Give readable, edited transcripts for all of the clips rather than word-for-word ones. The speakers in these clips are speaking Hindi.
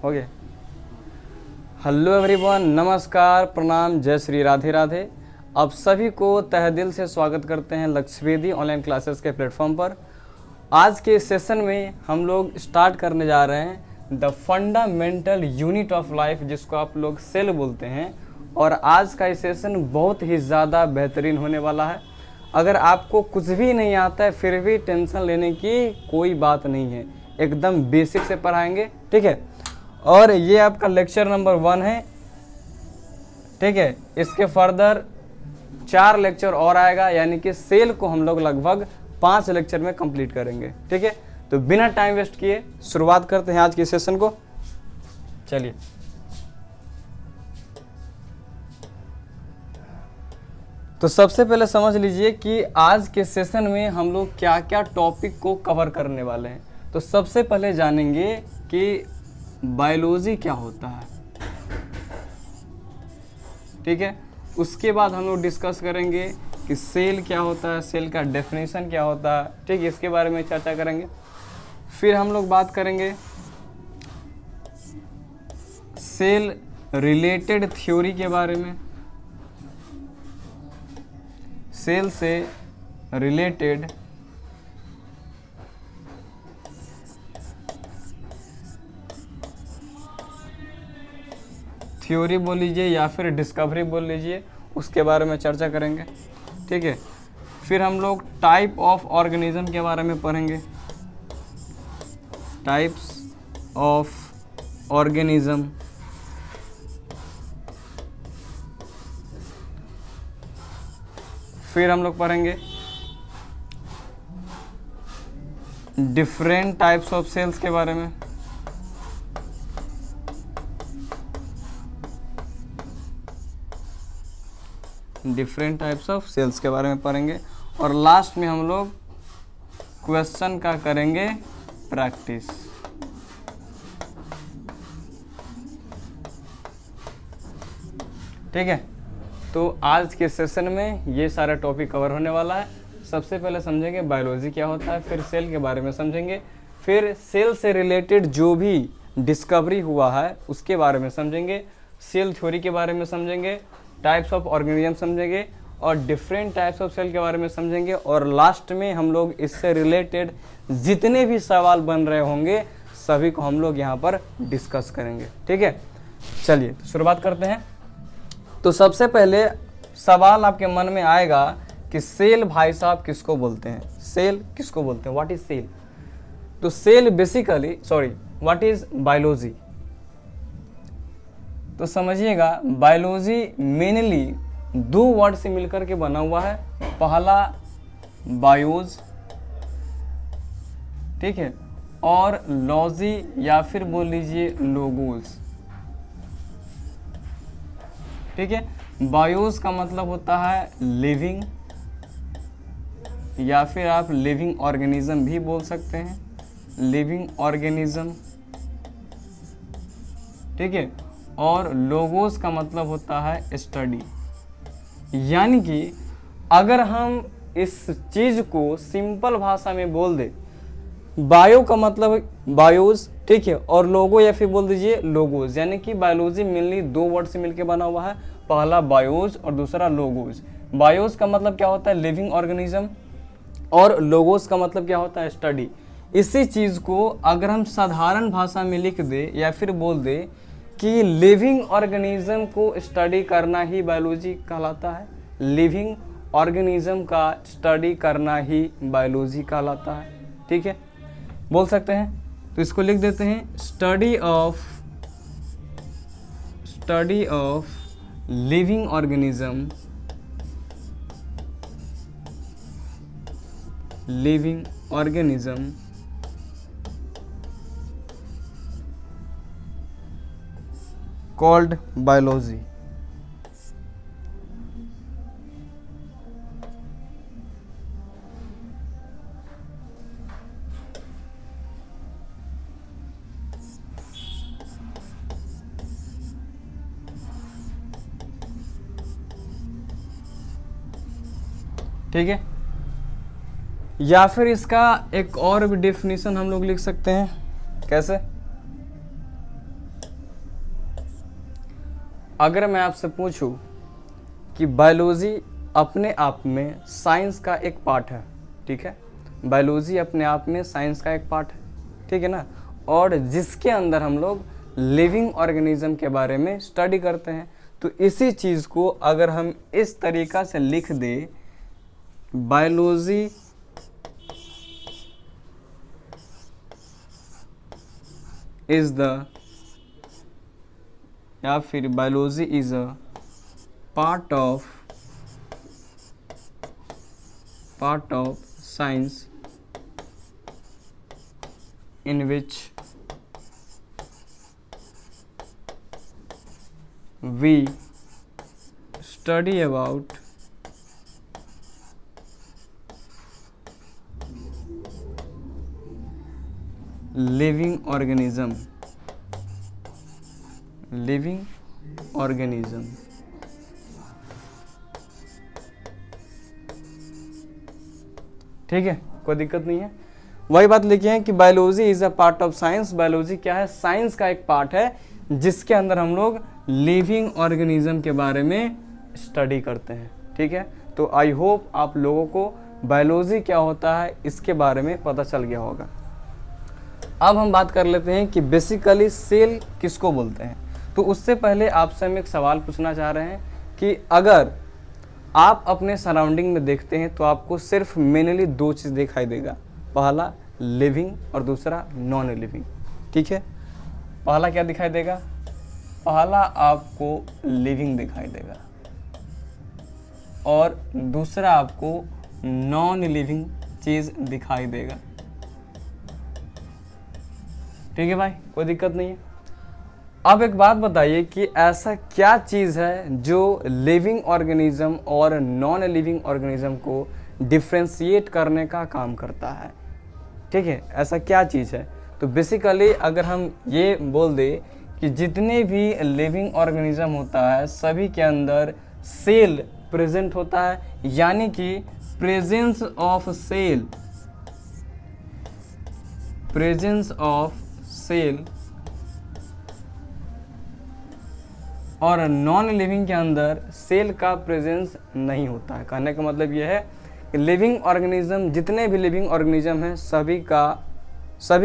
हो गया। हेलो एवरीवन, नमस्कार, प्रणाम, जय श्री राधे राधे। आप सभी को तहे दिल से स्वागत करते हैं लक्ष्यवेदी ऑनलाइन क्लासेस के प्लेटफॉर्म पर। आज के सेशन में हम लोग स्टार्ट करने जा रहे हैं the fundamental unit of life, जिसको आप लोग सेल बोलते हैं। और आज का ये सेशन बहुत ही ज़्यादा बेहतरीन होने वाला है। अगर आपको कुछ भी नहीं आता है फिर भी टेंशन लेने की कोई बात नहीं है, एकदम बेसिक से पढ़ाएंगे, ठीक है। और ये आपका लेक्चर नंबर 1 है, ठीक है। इसके फर्दर 4 लेक्चर और आएगा, यानी कि सेल को हम लोग लगभग 5 लेक्चर में कंप्लीट करेंगे, ठीक है। तो बिना टाइम वेस्ट किए शुरुआत करते हैं आज के सेशन को। चलिए, तो सबसे पहले समझ लीजिए कि आज के सेशन में हम लोग क्या क्या टॉपिक को कवर करने वाले हैं। तो सबसे पहले जानेंगे कि बायोलॉजी क्या होता है, ठीक है। उसके बाद हम लोग डिस्कस करेंगे कि सेल क्या होता है, सेल का डेफिनेशन क्या होता है, ठीक है, इसके बारे में चर्चा करेंगे। फिर हम लोग बात करेंगे सेल रिलेटेड थ्योरी के बारे में, सेल से रिलेटेड थ्योरी बोल लीजिए या फिर डिस्कवरी बोल लीजिए, उसके बारे में चर्चा करेंगे, ठीक है। फिर हम लोग टाइप ऑफ ऑर्गेनिज्म के बारे में पढ़ेंगे, टाइप्स ऑफ ऑर्गेनिज्म। फिर हम लोग पढ़ेंगे डिफरेंट टाइप्स ऑफ सेल्स के बारे में, डिफरेंट टाइप्स ऑफ सेल्स के बारे में पढ़ेंगे। और लास्ट में हम लोग क्वेश्चन का करेंगे प्रैक्टिस, ठीक है। तो आज के सेशन में ये सारा टॉपिक कवर होने वाला है। सबसे पहले समझेंगे बायोलॉजी क्या होता है, फिर सेल के बारे में समझेंगे, फिर सेल से रिलेटेड जो भी डिस्कवरी हुआ है उसके बारे में समझेंगे, सेल थ्योरी के बारे में समझेंगे, टाइप्स ऑफ ऑर्गेनिज्म समझेंगे और डिफरेंट टाइप्स ऑफ सेल के बारे में समझेंगे। और लास्ट में हम लोग इससे रिलेटेड जितने भी सवाल बन रहे होंगे सभी को हम लोग यहाँ पर डिस्कस करेंगे, ठीक है। चलिए तो शुरुआत करते हैं। तो सबसे पहले सवाल आपके मन में आएगा कि सेल भाई साहब किसको बोलते हैं, सेल किसको बोलते हैं, व्हाट इज सेल। तो cell basically what is biology. तो समझिएगा बायोलॉजी मेनली 2 वर्ड से मिलकर के बना हुआ है। पहला बायोज, ठीक है, और लॉजी या फिर बोल लीजिए लोगोस, ठीक है। बायोज का मतलब होता है लिविंग या फिर आप लिविंग ऑर्गेनिज्म भी बोल सकते हैं, लिविंग ऑर्गेनिज्म, ठीक है। और लोगोस का मतलब होता है स्टडी। यानी कि अगर हम इस चीज को सिंपल भाषा में बोल दे, बायो का मतलब बायोज, ठीक है, और लोगो या फिर बोल दीजिए लोगोज, यानी कि बायोलॉजी मेनली 2 वर्ड से मिलकर बना हुआ है, पहला बायोज और दूसरा लोगोज। बायोज का मतलब क्या होता है, लिविंग ऑर्गेनिज्म, और लोगोस का मतलब क्या होता है, स्टडी। इसी चीज को अगर हम साधारण भाषा में लिख दे या फिर बोल दे कि लिविंग ऑर्गेनिज्म को स्टडी करना ही बायोलॉजी कहलाता है, लिविंग ऑर्गेनिज्म का स्टडी करना ही बायोलॉजी कहलाता है, ठीक है, बोल सकते हैं। तो इसको लिख देते हैं study of living organism, living organism called biology. ठीक है, या फिर इसका एक और भी डेफिनेशन हम लोग लिख सकते हैं, कैसे, अगर मैं आपसे पूछूं कि बायोलॉजी अपने आप में साइंस का एक पार्ट है, ठीक है, बायोलॉजी अपने आप में साइंस का एक पार्ट है, ठीक है ना, और जिसके अंदर हम लोग लिविंग ऑर्गेनिज्म के बारे में स्टडी करते हैं, तो इसी चीज़ को अगर हम इस तरीक़ा से लिख दें, बायोलॉजी इज द, या फिर biology is a part of science in which we study about living organism, ठीक है, कोई दिक्कत नहीं है। वही बात लिखे हैं कि biology is a part of science, biology क्या है, साइंस का एक पार्ट है जिसके अंदर हम लोग लिविंग ऑर्गेनिज्म के बारे में स्टडी करते हैं, ठीक है। तो आई होप आप लोगों को बायोलॉजी क्या होता है इसके बारे में पता चल गया होगा। अब हम बात कर लेते हैं कि बेसिकली सेल किसको बोलते हैं। तो उससे पहले आपसे हम एक सवाल पूछना चाह रहे हैं कि अगर आप अपने सराउंडिंग में देखते हैं तो आपको सिर्फ मेनली दो चीज़ दिखाई देगा, पहला लिविंग और दूसरा नॉन लिविंग, ठीक है। पहला क्या दिखाई देगा, पहला आपको लिविंग दिखाई देगा और दूसरा आपको नॉन लिविंग चीज़ दिखाई देगा, ठीक है भाई, कोई दिक्कत नहीं है। अब एक बात बताइए कि ऐसा क्या चीज़ है जो लिविंग ऑर्गेनिज्म और नॉन लिविंग ऑर्गेनिज्म को डिफ्रेंशिएट करने का काम करता है, ठीक है, ऐसा क्या चीज़ है। तो बेसिकली अगर हम ये बोल दें कि जितने भी लिविंग ऑर्गेनिज्म होता है सभी के अंदर सेल प्रेजेंट होता है, यानी कि प्रेजेंस ऑफ सेल और नॉन लिविंग के अंदर सेल का प्रेजेंस नहीं होता है। कहने का मतलब यह है कि लिविंग ऑर्गेनिज्म, जितने भी लिविंग ऑर्गेनिज्म हैं सभी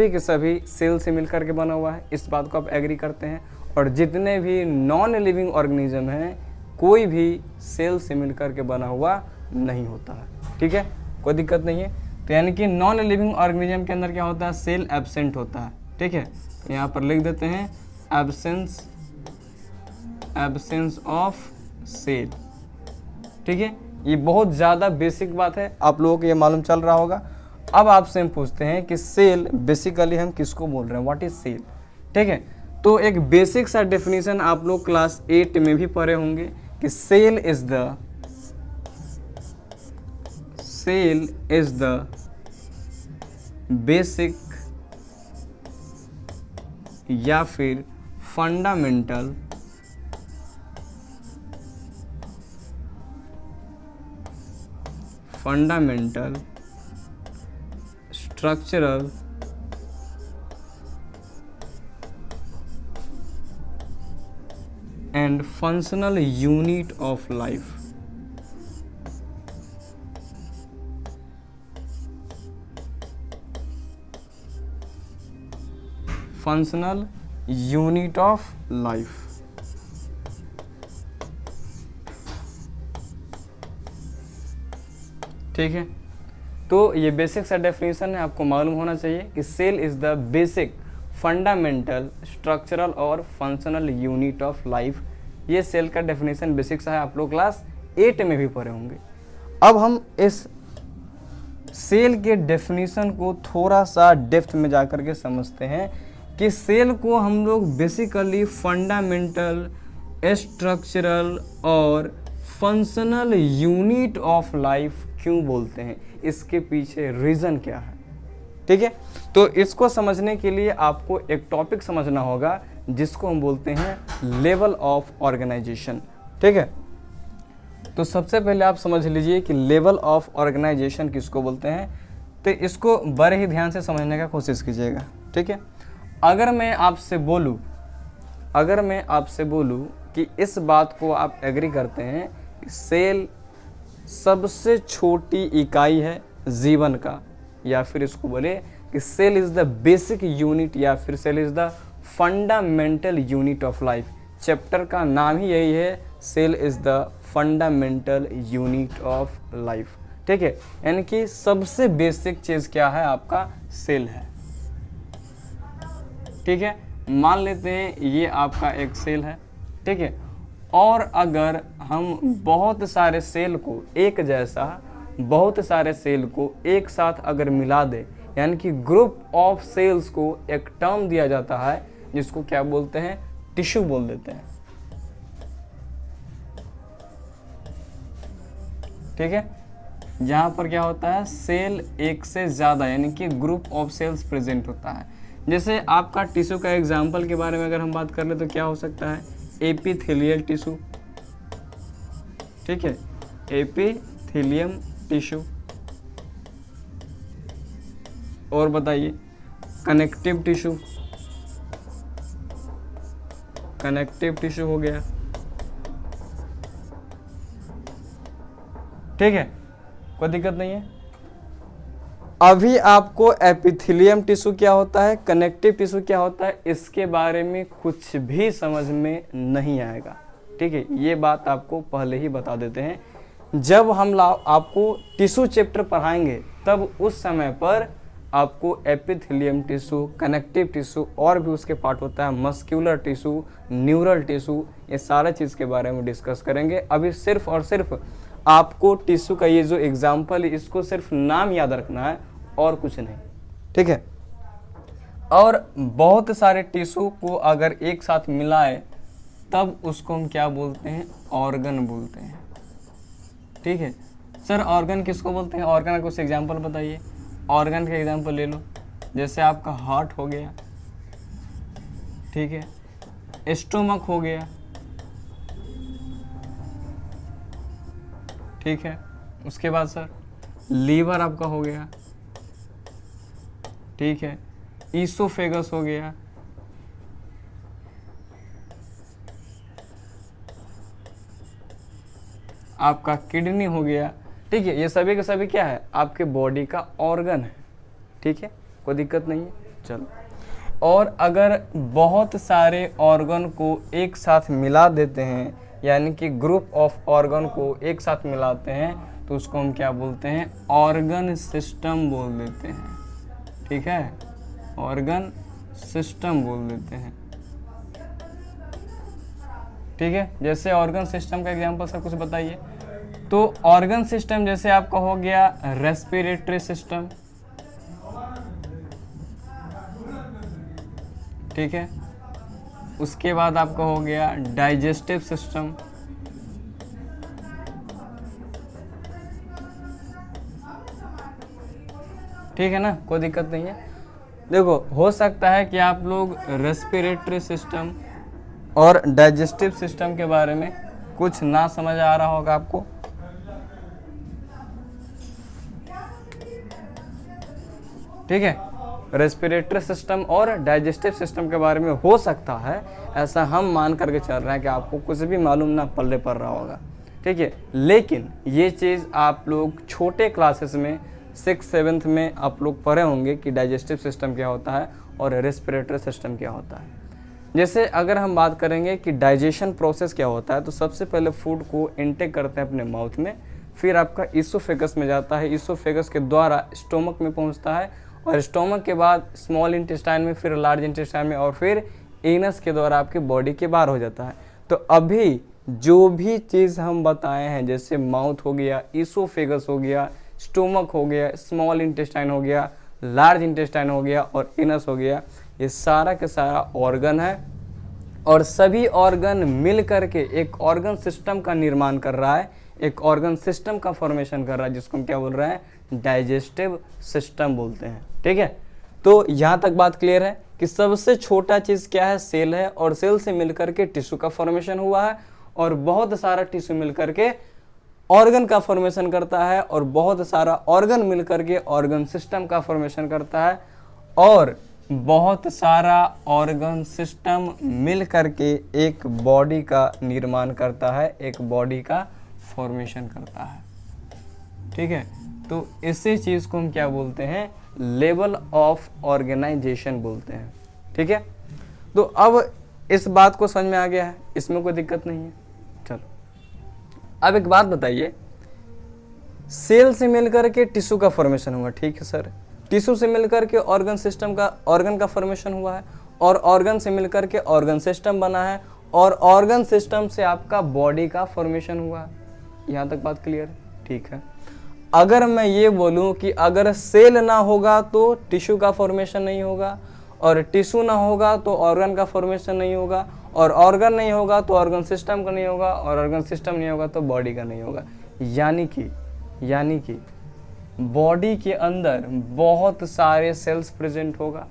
के सभी सेल से मिलकर के बना हुआ है, इस बात को आप एग्री करते हैं। और जितने भी नॉन लिविंग ऑर्गेनिज्म हैं कोई भी सेल से मिलकर के बना हुआ नहीं होता है, ठीक है, कोई दिक्कत नहीं है। तो यानी कि नॉन लिविंग ऑर्गेनिज्म के अंदर क्या होता है, सेल एब्सेंट होता है, ठीक है। तो यहाँ पर लिख देते हैं एब्सेंस ऑफ सेल, ठीक है। ये बहुत ज़्यादा बेसिक बात है, आप लोगों को ये मालूम चल रहा होगा। अब आपसे हम पूछते हैं कि सेल बेसिकली हम किसको बोल रहे हैं, व्हाट इज सेल, ठीक है। तो एक बेसिक सा डेफिनेशन आप लोग क्लास 8 में भी पढ़े होंगे कि सेल इज द बेसिक या फिर fundamental structural and functional unit of life. Functional unit of life, ठीक है। तो ये बेसिक सा डेफिनेशन है, आपको मालूम होना चाहिए कि cell is the basic fundamental structural और फंक्शनल यूनिट ऑफ लाइफ। ये सेल का डेफिनेशन बेसिक सा है, आप लोग क्लास 8 में भी पढ़े होंगे। अब हम इस सेल के डेफिनेशन को थोड़ा सा डेप्थ में जाकर के समझते हैं कि सेल को हम लोग बेसिकली फंडामेंटल स्ट्रक्चरल और फंक्शनल यूनिट ऑफ लाइफ क्यों बोलते हैं, इसके पीछे रीज़न क्या है, ठीक है। तो इसको समझने के लिए आपको एक टॉपिक समझना होगा जिसको हम बोलते हैं लेवल ऑफ ऑर्गेनाइजेशन, ठीक है। तो सबसे पहले आप समझ लीजिए कि लेवल ऑफ ऑर्गेनाइजेशन किसको बोलते हैं, तो इसको बड़े ही ध्यान से समझने का कोशिश कीजिएगा, ठीक है। अगर मैं आपसे बोलूँ कि इस बात को आप एग्री करते हैं कि सेल सबसे छोटी इकाई है जीवन का, या फिर इसको बोले कि cell is the basic unit, या फिर cell is the fundamental unit of life. Chapter का नाम ही यही है, cell is the fundamental unit of life. ठीक है, यानी कि सबसे बेसिक चीज़ क्या है, आपका सेल है। ठीक है, मान लेते हैं ये आपका एक सेल है। ठीक है, और अगर हम बहुत सारे सेल को एक जैसा, बहुत सारे सेल को एक साथ अगर मिला दे, यानी कि ग्रुप ऑफ सेल्स को एक टर्म दिया जाता है जिसको क्या बोलते हैं, टिश्यू बोल देते हैं। ठीक है, यहाँ पर क्या होता है, सेल एक से ज़्यादा यानी कि ग्रुप ऑफ सेल्स प्रेजेंट होता है। जैसे आपका टिश्यू का एग्जाम्पल के बारे में अगर हम बात कर ले तो क्या हो सकता है, एपिथेलियल टिश्यू। ठीक है, एपिथेलियम टिश्यू। और बताइए, कनेक्टिव टिश्यू, कनेक्टिव टिश्यू हो गया। ठीक है, कोई दिक्कत नहीं है। अभी आपको एपिथेलियम टिश्यू क्या होता है, कनेक्टिव टिश्यू क्या होता है, इसके बारे में कुछ भी समझ में नहीं आएगा। ठीक है, ये बात आपको पहले ही बता देते हैं। जब हम आपको टिश्यू चैप्टर पढ़ाएंगे तब उस समय पर आपको एपिथेलियम टिश्यू, कनेक्टिव टिश्यू और भी उसके पार्ट होता है, मस्क्यूलर टिश्यू, न्यूरल टिश्यू, ये सारा चीज़ के बारे में डिस्कस करेंगे। अभी सिर्फ और सिर्फ आपको टिश्यू का ये जो एग्जाम्पल है इसको सिर्फ नाम याद रखना है और कुछ नहीं। ठीक है, और बहुत सारे टिश्यू को अगर एक साथ मिलाए तब उसको हम क्या बोलते हैं, ऑर्गन बोलते हैं। ठीक है सर, ऑर्गन किसको बोलते हैं, ऑर्गन का कुछ एग्जाम्पल बताइए। ऑर्गन का एग्जाम्पल ले लो, जैसे आपका हार्ट हो गया, ठीक है, स्टोमक हो गया, ठीक है, उसके बाद सर लीवर आपका हो गया, ठीक है, ईसोफेगस हो गया, आपका किडनी हो गया। ठीक है, ये सभी के सभी क्या है, आपके बॉडी का ऑर्गन है। ठीक है, कोई दिक्कत नहीं है। चलो, और अगर बहुत सारे ऑर्गन को एक साथ मिला देते हैं, यानी कि ग्रुप ऑफ ऑर्गन को एक साथ मिलाते हैं, तो उसको हम क्या बोलते हैं, ऑर्गन सिस्टम बोल देते हैं। ठीक है, ऑर्गन सिस्टम बोल देते हैं। ठीक है, जैसे ऑर्गन सिस्टम का एग्जांपल सर कुछ बताइए। तो ऑर्गन सिस्टम जैसे आपका हो गया रेस्पिरेटरी सिस्टम, ठीक है, उसके बाद आपका हो गया डाइजेस्टिव सिस्टम, ठीक है ना, कोई दिक्कत नहीं है। देखो, हो सकता है कि आप लोग रेस्पिरेटरी सिस्टम और डाइजेस्टिव सिस्टम के बारे में कुछ ना समझ आ रहा होगा आपको। ठीक है, रेस्पिरेटरी सिस्टम और डाइजेस्टिव सिस्टम के बारे में हो सकता है, ऐसा हम मान करके चल रहे हैं कि आपको कुछ भी मालूम ना पल्ले पड़ रहा होगा। ठीक है, लेकिन ये चीज़ आप लोग छोटे क्लासेस में 6th-7th में आप लोग पढ़े होंगे कि डाइजेस्टिव सिस्टम क्या होता है और रेस्पिरेटरी सिस्टम क्या होता है। जैसे अगर हम बात करेंगे कि डाइजेशन प्रोसेस क्या होता है, तो सबसे पहले फूड को इनटेक करते हैं अपने माउथ में, फिर आपका ईसोफेगस में जाता है, ईसोफेगस के द्वारा स्टोमक में पहुंचता है, और स्टोमक के बाद स्मॉल इंटेस्टाइन में, फिर लार्ज इंटेस्टाइन में, और फिर एनस के द्वारा आपके बॉडी के बाहर हो जाता है। तो अभी जो भी चीज़ हम बताए हैं, जैसे माउथ हो गया, ईसोफेगस हो गया, स्टोमक हो गया, स्मॉल इंटेस्टाइन हो गया, लार्ज इंटेस्टाइन हो गया और एनस हो गया, ये सारा के सारा ऑर्गन है, और सभी ऑर्गन मिल करके एक ऑर्गन सिस्टम का निर्माण कर रहा है, एक ऑर्गन सिस्टम का फॉर्मेशन कर रहा है, जिसको हम क्या बोल रहे हैं, डाइजेस्टिव सिस्टम बोलते हैं। ठीक है, तो यहाँ तक बात क्लियर है कि सबसे छोटा चीज़ क्या है, सेल है, और सेल से मिलकर के टिश्यू का फॉर्मेशन हुआ है, और बहुत सारा टिश्यू मिलकर के ऑर्गन का फॉर्मेशन करता है, और बहुत सारा ऑर्गन मिलकर के ऑर्गन सिस्टम का फॉर्मेशन करता है, और बहुत सारा ऑर्गन सिस्टम मिल करके एक बॉडी का निर्माण करता है, एक बॉडी का फॉर्मेशन करता है। ठीक है, तो इसी चीज़ को हम क्या बोलते हैं, लेवल ऑफ ऑर्गेनाइजेशन बोलते हैं। ठीक है, तो अब इस बात को समझ में आ गया है, इसमें कोई दिक्कत नहीं है। चलो अब एक बात बताइए, सेल से मिलकर के टिश्यू का फॉर्मेशन हुआ। ठीक है सर, टिश्यू से मिलकर के ऑर्गन सिस्टम का, ऑर्गन का फॉर्मेशन हुआ है, और ऑर्गन से मिलकर के ऑर्गन सिस्टम बना है, और ऑर्गन सिस्टम से आपका बॉडी का फॉर्मेशन हुआ है। यहाँ तक बात क्लियर है? ठीक है, अगर मैं ये बोलूँ कि अगर सेल ना होगा तो टिश्यू का फॉर्मेशन नहीं होगा, और टिश्यू ना होगा तो ऑर्गन का फॉर्मेशन नहीं होगा, और ऑर्गन नहीं होगा तो ऑर्गन सिस्टम का नहीं होगा, और ऑर्गन सिस्टम नहीं होगा तो बॉडी का नहीं होगा। यानी कि बॉडी के अंदर बहुत सारे सेल्स प्रेजेंट होगा,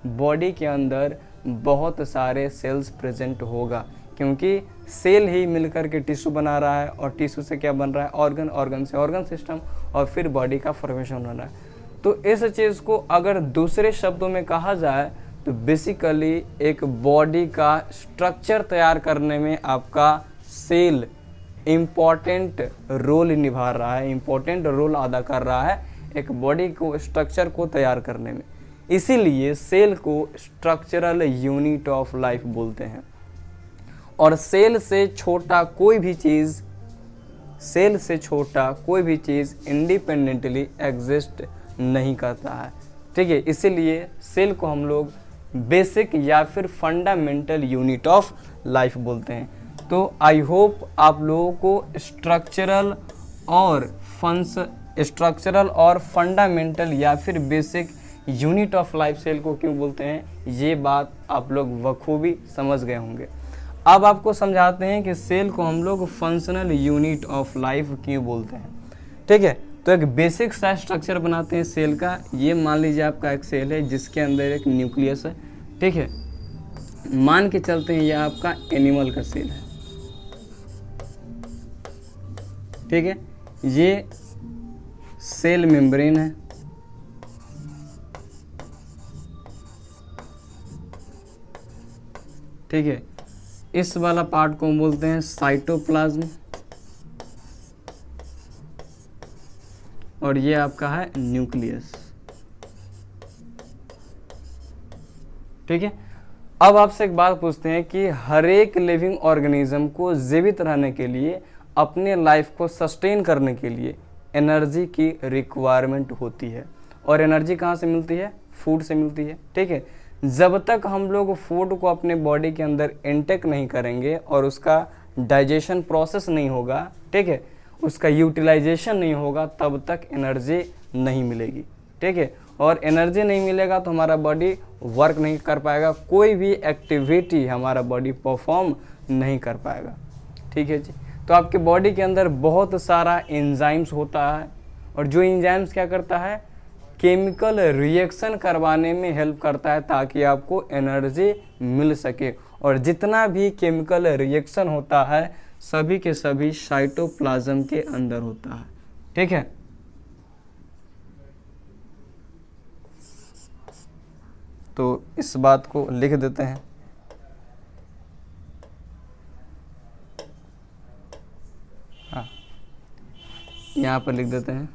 बॉडी के अंदर बहुत सारे सेल्स प्रेजेंट होगा, क्योंकि सेल ही मिलकर के टिश्यू बना रहा है, और टिश्यू से क्या बन रहा है, ऑर्गन, ऑर्गन से ऑर्गन सिस्टम, और फिर बॉडी का फॉर्मेशन हो रहा है। तो इस चीज़ को अगर दूसरे शब्दों में कहा जाए तो बेसिकली एक बॉडी का स्ट्रक्चर तैयार करने में आपका सेल इम्पॉर्टेंट रोल निभा रहा है, इम्पॉर्टेंट रोल अदा कर रहा है एक बॉडी को, स्ट्रक्चर को तैयार करने में। इसीलिए सेल को स्ट्रक्चरल यूनिट ऑफ लाइफ बोलते हैं। और सेल से छोटा कोई भी चीज़, सेल से छोटा कोई भी चीज़ इंडिपेंडेंटली एग्जिस्ट नहीं करता है। ठीक है, इसीलिए सेल को हम लोग बेसिक या फिर फंडामेंटल यूनिट ऑफ लाइफ बोलते हैं। तो आई होप आप लोगों को स्ट्रक्चरल और फंडामेंटल या फिर basic unit of life cell को क्यों बोलते हैं, ये बात आप लोग बखूबी समझ गए होंगे। अब आपको समझाते हैं कि सेल को हम लोग फंक्शनल यूनिट ऑफ लाइफ क्यों बोलते हैं। ठीक है, तो एक बेसिक सा स्ट्रक्चर बनाते हैं सेल का। ये मान लीजिए आपका एक सेल है जिसके अंदर एक न्यूक्लियस है। ठीक है, मान के चलते हैं ये आपका एनिमल का सेल है। ठीक है, ये सेल मेम्ब्रेन है। ठीक है, इस वाला पार्ट को हम बोलते हैं साइटोप्लाज्म, और ये आपका है न्यूक्लियस। ठीक है, अब आपसे एक बात पूछते हैं कि हर एक लिविंग ऑर्गेनिज्म को जीवित रहने के लिए, अपने लाइफ को सस्टेन करने के लिए एनर्जी की रिक्वायरमेंट होती है। और एनर्जी कहाँ से मिलती है, फूड से मिलती है। ठीक है, जब तक हम लोग फूड को अपने बॉडी के अंदर इनटेक नहीं करेंगे और उसका डाइजेशन प्रोसेस नहीं होगा, ठीक है, उसका यूटिलाइजेशन नहीं होगा, तब तक एनर्जी नहीं मिलेगी। ठीक है, और एनर्जी नहीं मिलेगा तो हमारा बॉडी वर्क नहीं कर पाएगा, कोई भी एक्टिविटी हमारा बॉडी परफॉर्म नहीं कर पाएगा। ठीक है जी, तो आपके बॉडी के अंदर बहुत सारा एंजाइम्स होता है, और जो एंजाइम्स क्या करता है, केमिकल रिएक्शन करवाने में हेल्प करता है ताकि आपको एनर्जी मिल सके। और जितना भी केमिकल रिएक्शन होता है सभी के सभी साइटोप्लाज्म के अंदर होता है। ठीक है, तो इस बात को लिख देते हैं। हाँ, यहाँ पर लिख देते हैं,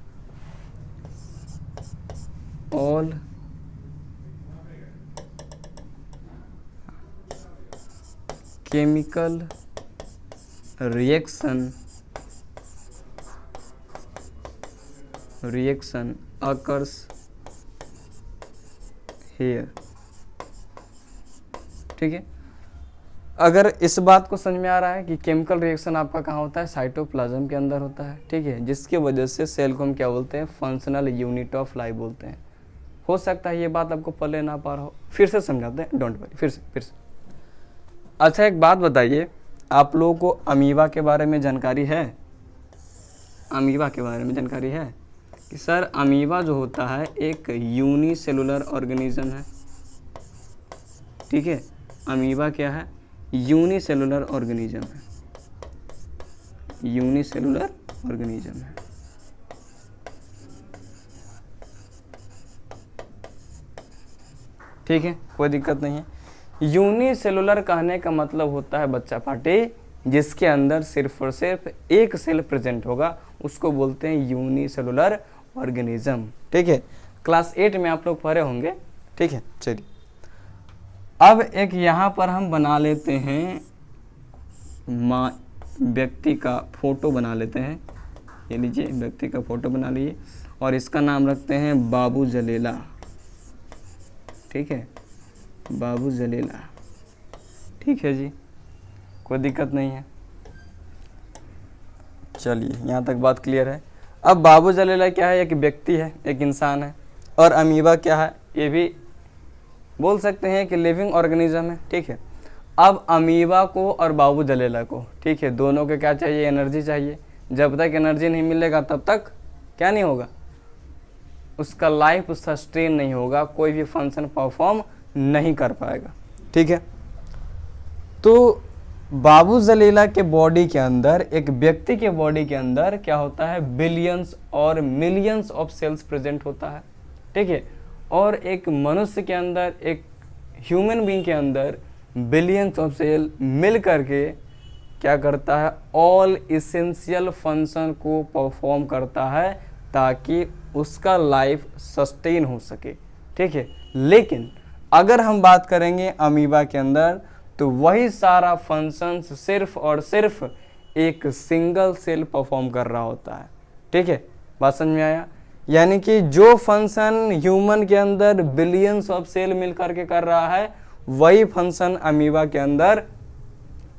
all chemical reaction occurs here। ठीक है, अगर इस बात को समझ में आ रहा है कि केमिकल रिएक्शन आपका कहाँ होता है, साइटोप्लाज्म के अंदर होता है। ठीक है, जिसकी वजह से सेल को हम क्या बोलते हैं, फंक्शनल यूनिट ऑफ लाइफ बोलते हैं। हो सकता है ये बात आपको पहले ना पा रहा हो, फिर से समझाते हैं, डोंट वरी, फिर से। अच्छा, एक बात बताइए, आप लोगों को अमीबा के बारे में जानकारी है? अमीबा के बारे में जानकारी है कि सर अमीबा जो होता है एक यूनिसेलुलर ऑर्गेनिज्म है। ठीक है, अमीबा क्या है, यूनिसेलुलर ऑर्गेनिज्म है, यूनिसेलुलर ऑर्गेनिज्म है। ठीक है, कोई दिक्कत नहीं है। यूनिसेलुलर कहने का मतलब होता है बच्चा पार्टी जिसके अंदर सिर्फ और सिर्फ एक सेल प्रेजेंट होगा, उसको बोलते हैं यूनिसेलुलर ऑर्गेनिज्म। ठीक है, क्लास 8 में आप लोग पढ़े होंगे। ठीक है, चलिए अब एक यहाँ पर हम बना लेते हैं व्यक्ति का फोटो बना लेते हैं। ये लीजिए, व्यक्ति का फोटो बना लिए और इसका नाम रखते हैं बाबू जलेला। ठीक है, बाबू जलेला। ठीक है जी, कोई दिक्कत नहीं है। चलिए, यहाँ तक बात क्लियर है। अब बाबू जलेला क्या है? एक व्यक्ति है, एक इंसान है। और अमीबा क्या है? ये भी बोल सकते हैं कि लिविंग ऑर्गेनिज्म है। ठीक है, अब अमीबा को और बाबू जलेला को, ठीक है, दोनों को क्या चाहिए? एनर्जी चाहिए। जब तक एनर्जी नहीं मिलेगा तब तक क्या नहीं होगा? उसका लाइफ सस्टेन नहीं होगा, कोई भी फंक्शन परफॉर्म नहीं कर पाएगा। ठीक है, तो बाबू जलेला के बॉडी के अंदर, एक व्यक्ति के बॉडी के अंदर क्या होता है? बिलियंस और मिलियंस ऑफ सेल्स प्रेजेंट होता है। ठीक है, और एक मनुष्य के अंदर, एक ह्यूमन बीइंग के अंदर बिलियंस ऑफ सेल मिल करके क्या करता है? ऑल इसेंशियल फंक्शन को परफॉर्म करता है ताकि उसका लाइफ सस्टेन हो सके। ठीक है, लेकिन अगर हम बात करेंगे अमीबा के अंदर, तो वही सारा फंक्शंस सिर्फ और सिर्फ एक सिंगल सेल परफॉर्म कर रहा होता है। ठीक है, बात समझ में आया? यानी कि जो फंक्शन ह्यूमन के अंदर बिलियंस ऑफ सेल मिल करके कर रहा है, वही फंक्शन अमीबा के अंदर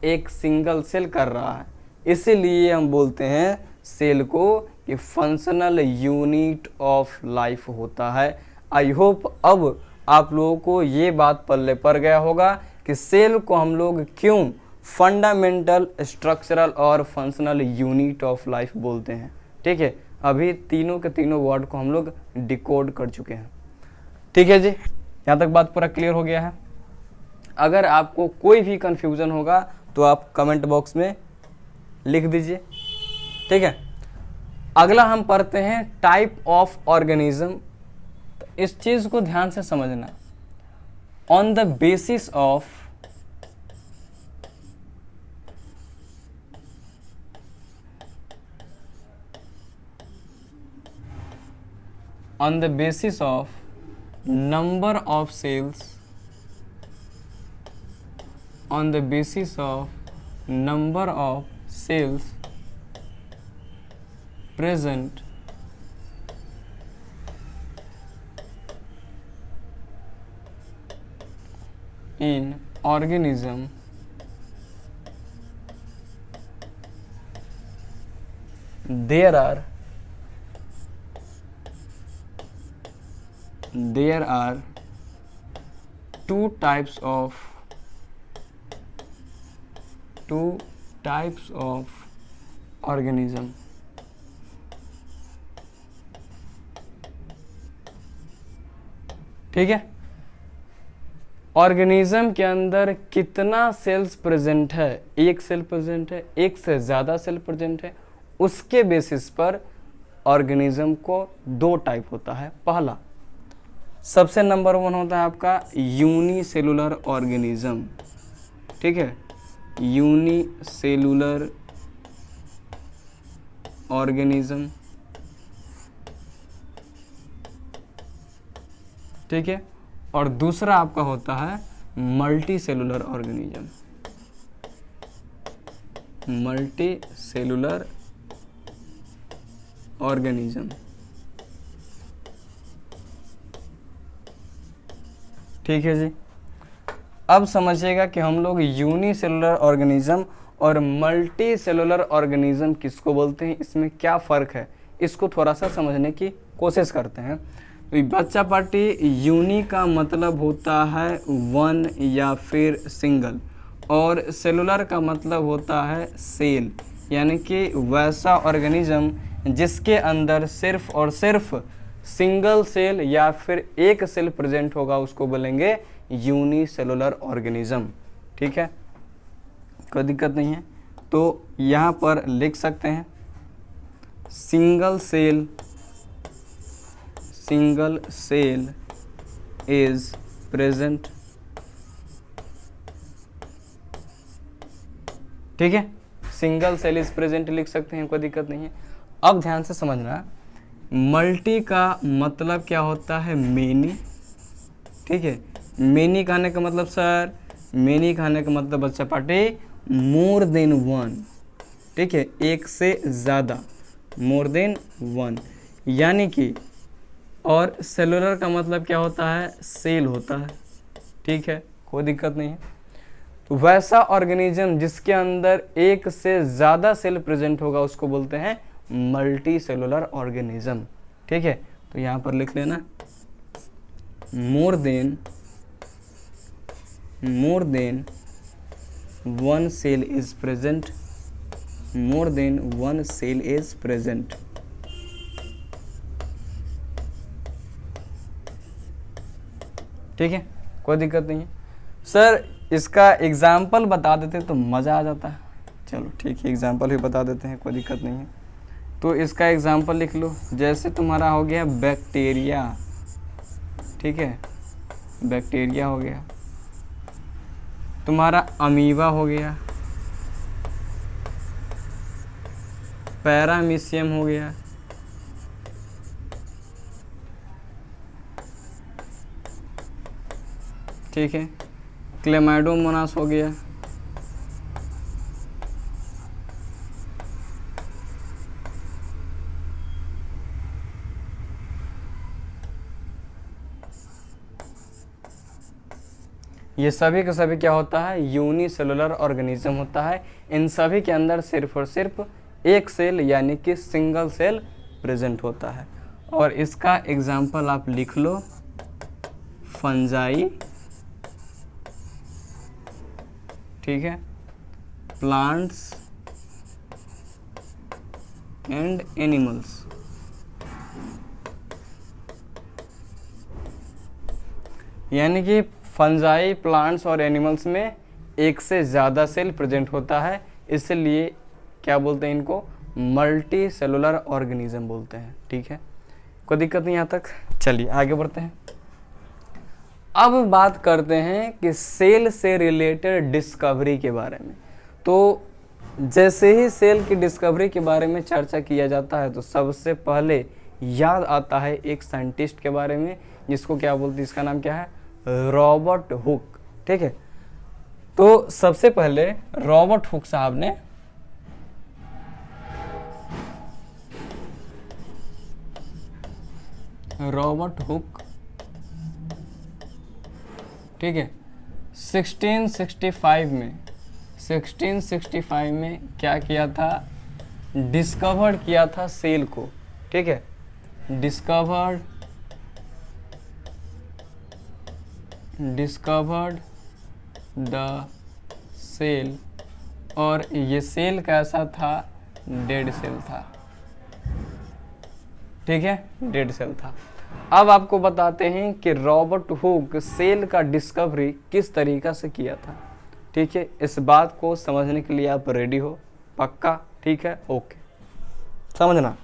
एक सिंगल सेल कर रहा है। इसीलिए हम बोलते हैं सेल को कि फंक्शनल यूनिट ऑफ लाइफ होता है। आई होप अब आप लोगों को ये बात पल्ले पड़ गया होगा कि सेल को हम लोग क्यों फंडामेंटल, स्ट्रक्चरल और फंक्शनल यूनिट ऑफ लाइफ बोलते हैं। ठीक है, अभी तीनों के तीनों वर्ड को हम लोग डिकोड कर चुके हैं। ठीक है जी, यहाँ तक बात पूरा क्लियर हो गया है। अगर आपको कोई भी कंफ्यूजन होगा तो आप कमेंट बॉक्स में लिख दीजिए। ठीक है, अगला हम पढ़ते हैं टाइप ऑफ ऑर्गेनिज्म। तो इस चीज़ को ध्यान से समझना। On the basis of number of cells, on the basis of number of cells present in organism, there are two types of organism. ठीक है, ऑर्गेनिज्म के अंदर कितना सेल्स प्रेजेंट है? एक सेल प्रेजेंट है, एक से ज़्यादा सेल प्रेजेंट है, उसके बेसिस पर ऑर्गेनिज्म को दो टाइप होता है। पहला, सबसे नंबर 1 होता है आपका यूनिसेलुलर ऑर्गेनिज्म। ठीक है, यूनिसेलुलर ऑर्गेनिज्म। ठीक है, और दूसरा आपका होता है multi cellular organism. Multi cellular organism. ठीक है जी, अब समझिएगा कि हम लोग यूनिसेलुलर ऑर्गेनिज्म और मल्टी सेलुलर ऑर्गेनिज्म किसको बोलते हैं, इसमें क्या फ़र्क है, इसको थोड़ा सा समझने की कोशिश करते हैं। तो बच्चा पार्टी, यूनि का मतलब होता है वन या फिर सिंगल, और सेलुलर का मतलब होता है सेल, यानी कि वैसा ऑर्गेनिज्म जिसके अंदर सिर्फ और सिर्फ सिंगल सेल या फिर एक सेल प्रेजेंट होगा, उसको बोलेंगे यूनिसेलुलर ऑर्गेनिज्म। ठीक है, कोई दिक्कत नहीं है। तो यहाँ पर लिख सकते हैं सिंगल सेल इज प्रेजेंट। ठीक है, सिंगल सेल इज प्रेजेंट लिख सकते हैं, कोई दिक्कत नहीं है। अब ध्यान से समझना, मल्टी का मतलब क्या होता है, मेनी। ठीक है, मेनी कहने का मतलब सर, मेनी कहने का मतलब बच्चा पार्टी मोर देन वन। ठीक है, एक से ज़्यादा, मोर देन वन, यानी कि, और सेलुलर का मतलब क्या होता है, सेल होता है। ठीक है, कोई दिक्कत नहीं है। तो वैसा ऑर्गेनिज्म जिसके अंदर एक से ज़्यादा सेल प्रेजेंट होगा उसको बोलते हैं मल्टी सेलुलर ऑर्गेनिज्म। ठीक है, तो यहाँ पर लिख लेना more than one cell is present, more than one cell is present. ठीक है, कोई दिक्कत नहीं है। सर इसका एग्जाम्पल बता देते तो मज़ा आ जाता है। चलो ठीक है, एग्जाम्पल भी बता देते हैं, कोई दिक्कत नहीं है। तो इसका एग्जाम्पल लिख लो, जैसे तुम्हारा हो गया बैक्टीरिया। ठीक है, बैक्टीरिया हो गया, तुम्हारा अमीबा हो गया, पैरामीशियम हो गया, ठीक है, क्लेमाइडोमोनास हो गया, ये सभी के सभी क्या होता है, यूनिसेलुलर ऑर्गेनिज्म होता है। इन सभी के अंदर सिर्फ और सिर्फ एक सेल यानी कि सिंगल सेल प्रेजेंट होता है। और इसका एग्जाम्पल आप लिख लो, फंजाई, ठीक है, प्लांट्स एंड एनिमल्स। यानी कि फंजाई, प्लांट्स और एनिमल्स में एक से ज़्यादा सेल प्रेजेंट होता है, इसलिए क्या बोलते हैं इनको, मल्टी सेलुलर ऑर्गेनिज्म बोलते हैं। ठीक है, कोई दिक्कत नहीं यहाँ तक। चलिए आगे बढ़ते हैं। अब बात करते हैं कि सेल से रिलेटेड डिस्कवरी के बारे में। तो जैसे ही सेल की डिस्कवरी के बारे में चर्चा किया जाता है तो सबसे पहले याद आता है एक साइंटिस्ट के बारे में, जिसको क्या बोलते हैं, इसका नाम क्या है, रॉबर्ट हुक। ठीक है, तो सबसे पहले रॉबर्ट हुक साहब ने ठीक है 1665 में क्या किया था, डिस्कवर्ड किया था सेल को। ठीक है, डिस्कवर्ड द सेल, और ये सेल कैसा था, डेड सेल था। ठीक है, डेड सेल था। अब आपको बताते हैं कि रॉबर्ट हुक सेल का डिस्कवरी किस तरीका से किया था। ठीक है, इस बात को समझने के लिए आप रेडी हो, पक्का? ठीक है, ओके, समझना।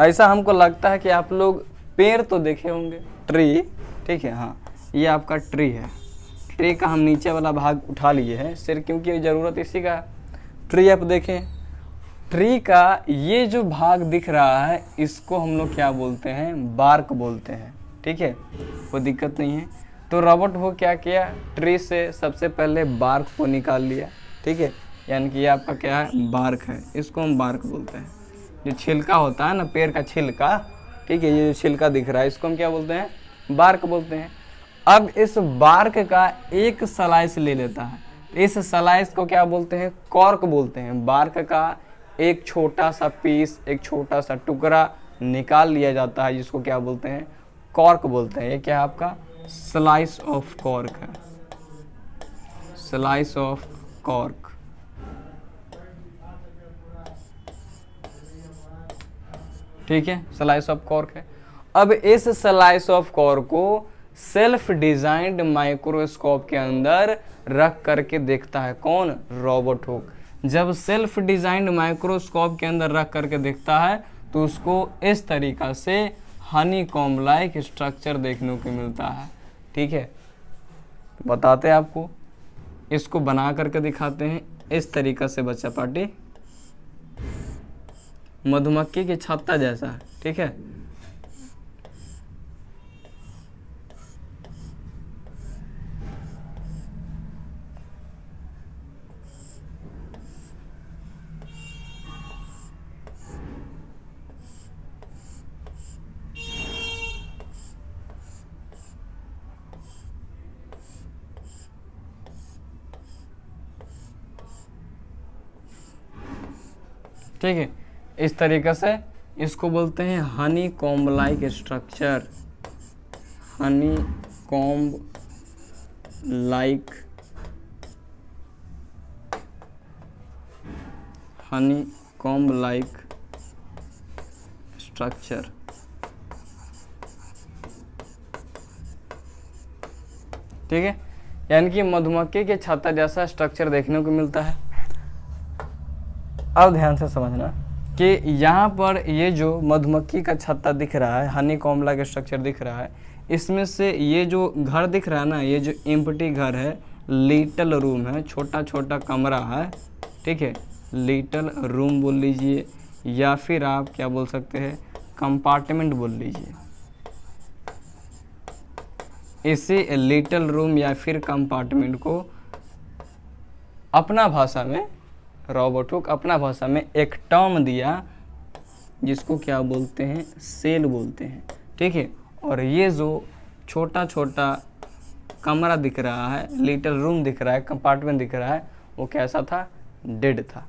ऐसा हमको लगता है कि आप लोग पेड़ तो देखे होंगे, ट्री। ठीक है, हाँ, ये आपका ट्री है। ट्री का हम नीचे वाला भाग उठा लिए हैं सिर्फ क्योंकि ज़रूरत इसी का। ट्री आप देखें, ट्री का ये जो भाग दिख रहा है इसको हम लोग क्या बोलते हैं, बार्क बोलते हैं। ठीक है, कोई दिक्कत नहीं है। तो रॉबर्ट हुक क्या किया, ट्री से सबसे पहले बार्क को निकाल लिया। ठीक है, यानी कि ये आपका क्या है, बार्क है, इसको हम बार्क बोलते हैं। जो छिलका होता है ना, पेड़ का छिलका, ठीक है, ये जो छिलका दिख रहा है इसको हम क्या बोलते हैं, बार्क बोलते हैं। अब इस बार्क का एक स्लाइस ले लेता है, इस स्लाइस को क्या बोलते हैं, कॉर्क बोलते हैं। बार्क का एक छोटा सा पीस, एक छोटा सा टुकड़ा निकाल लिया जाता है, जिसको क्या बोलते हैं, कॉर्क बोलते हैं। ये क्या है आपका, स्लाइस ऑफ कॉर्क है, स्लाइस ऑफ कॉर्क। ठीक है, स्लाइस ऑफ कॉर्क है। अब इस स्लाइस ऑफ कॉर्क को सेल्फ डिजाइंड माइक्रोस्कोप के अंदर रख करके देखता है कौन, रॉबर्ट हुक। जब सेल्फ डिजाइंड माइक्रोस्कोप के अंदर रख करके देखता है तो उसको इस तरीका से हनीकॉम्ब लाइक स्ट्रक्चर देखने को मिलता है। ठीक है, बताते हैं आपको, इसको बना करके दिखाते हैं इस तरीका से बच्चा पार्टी, मधुमक्खी के छत्ता जैसा है। ठीक है, ठीक है, इस तरीके से इसको बोलते हैं Honey comb like structure, Honey comb like, Honey comb like structure. ठीक है, यानी कि मधुमक्खी के छत्ता जैसा स्ट्रक्चर देखने को मिलता है। अब ध्यान से समझना कि यहाँ पर ये जो मधुमक्खी का छत्ता दिख रहा है, हनी कॉम्ब लाइक स्ट्रक्चर दिख रहा है, इसमें से ये जो घर दिख रहा है ना, ये जो एम्प्टी घर है, लिटिल रूम है, छोटा छोटा कमरा है। ठीक है, लिटिल रूम बोल लीजिए, या फिर आप क्या बोल सकते हैं, कंपार्टमेंट बोल लीजिए। इसी लिटिल रूम या फिर कंपार्टमेंट को अपना भाषा में, रॉबर्ट हुक अपना भाषा में एक टर्म दिया जिसको क्या बोलते हैं, सेल बोलते हैं। ठीक है, और ये जो छोटा छोटा कमरा दिख रहा है, लिटिल रूम दिख रहा है, कंपार्टमेंट दिख रहा है, वो कैसा था, डेड था।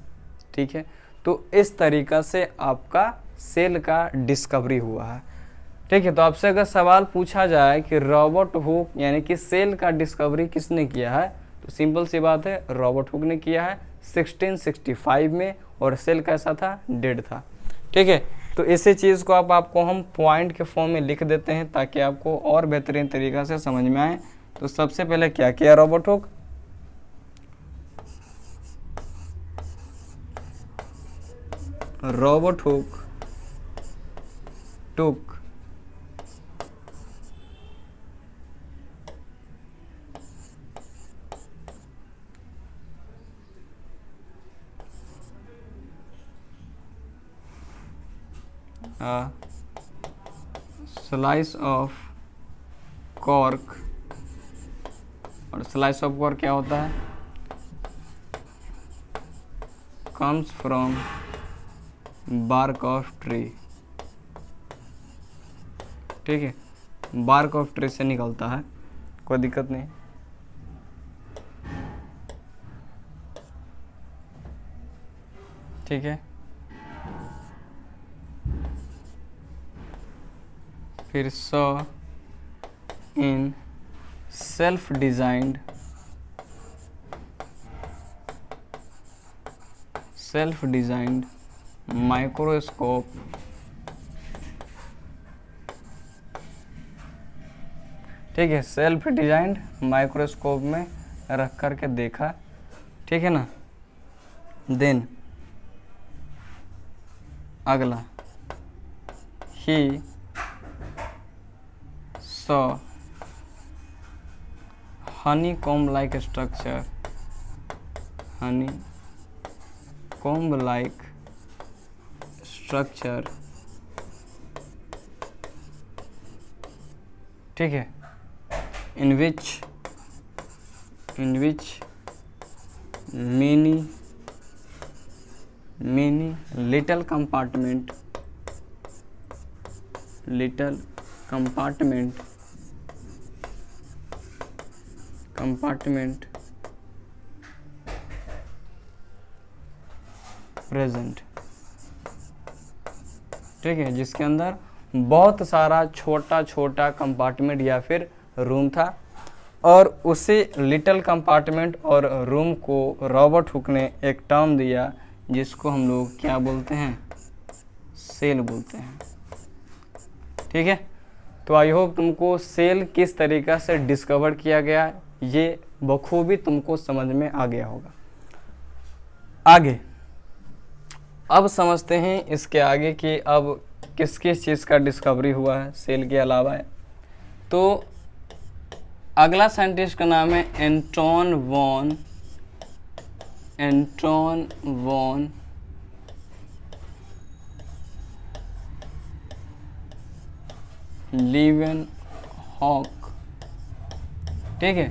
ठीक है, तो इस तरीका से आपका सेल का डिस्कवरी हुआ है। ठीक है, तो आपसे अगर सवाल पूछा जाए कि रॉबर्ट हुक यानी कि सेल का डिस्कवरी किसने किया है, तो सिंपल सी बात है, रॉबर्ट हुक ने किया है 1665 में, और सेल कैसा था, डेड था। ठीक है, तो इसी चीज़ को आपको हम पॉइंट के फॉर्म में लिख देते हैं ताकि आपको और बेहतरीन तरीक़ा से समझ में आए। तो सबसे पहले क्या किया Robert Hooke, Robert Hooke took a slice of cork, और slice of cork क्या होता है, comes from bark of tree। ठीक है, बार्क ऑफ ट्री से निकलता है, कोई दिक्कत नहीं। ठीक है, फिर saw in self designed microscope, ठीक है, सेल्फ डिजाइंड माइक्रोस्कोप में रख करके देखा। ठीक है ना, देन अगला he saw Honey comb like structure, Honey comb like structure. ठीक है, in which many little compartment present। ठीक है, जिसके अंदर बहुत सारा छोटा छोटा कंपार्टमेंट या फिर रूम था, और उसी लिटिल कंपार्टमेंट और रूम को रॉबर्ट हुक ने एक टर्म दिया जिसको हम लोग क्या बोलते हैं, सेल बोलते हैं। ठीक है, तो आई होप तुमको सेल किस तरीक़ा से डिस्कवर किया गया ये बखूबी तुमको समझ में आ गया होगा। आगे अब समझते हैं इसके आगे कि अब किस किस चीज़ का डिस्कवरी हुआ है सेल के अलावा है। तो अगला साइंटिस्ट का नाम है एंटोन वॉन लीवेनहॉक। ठीक है,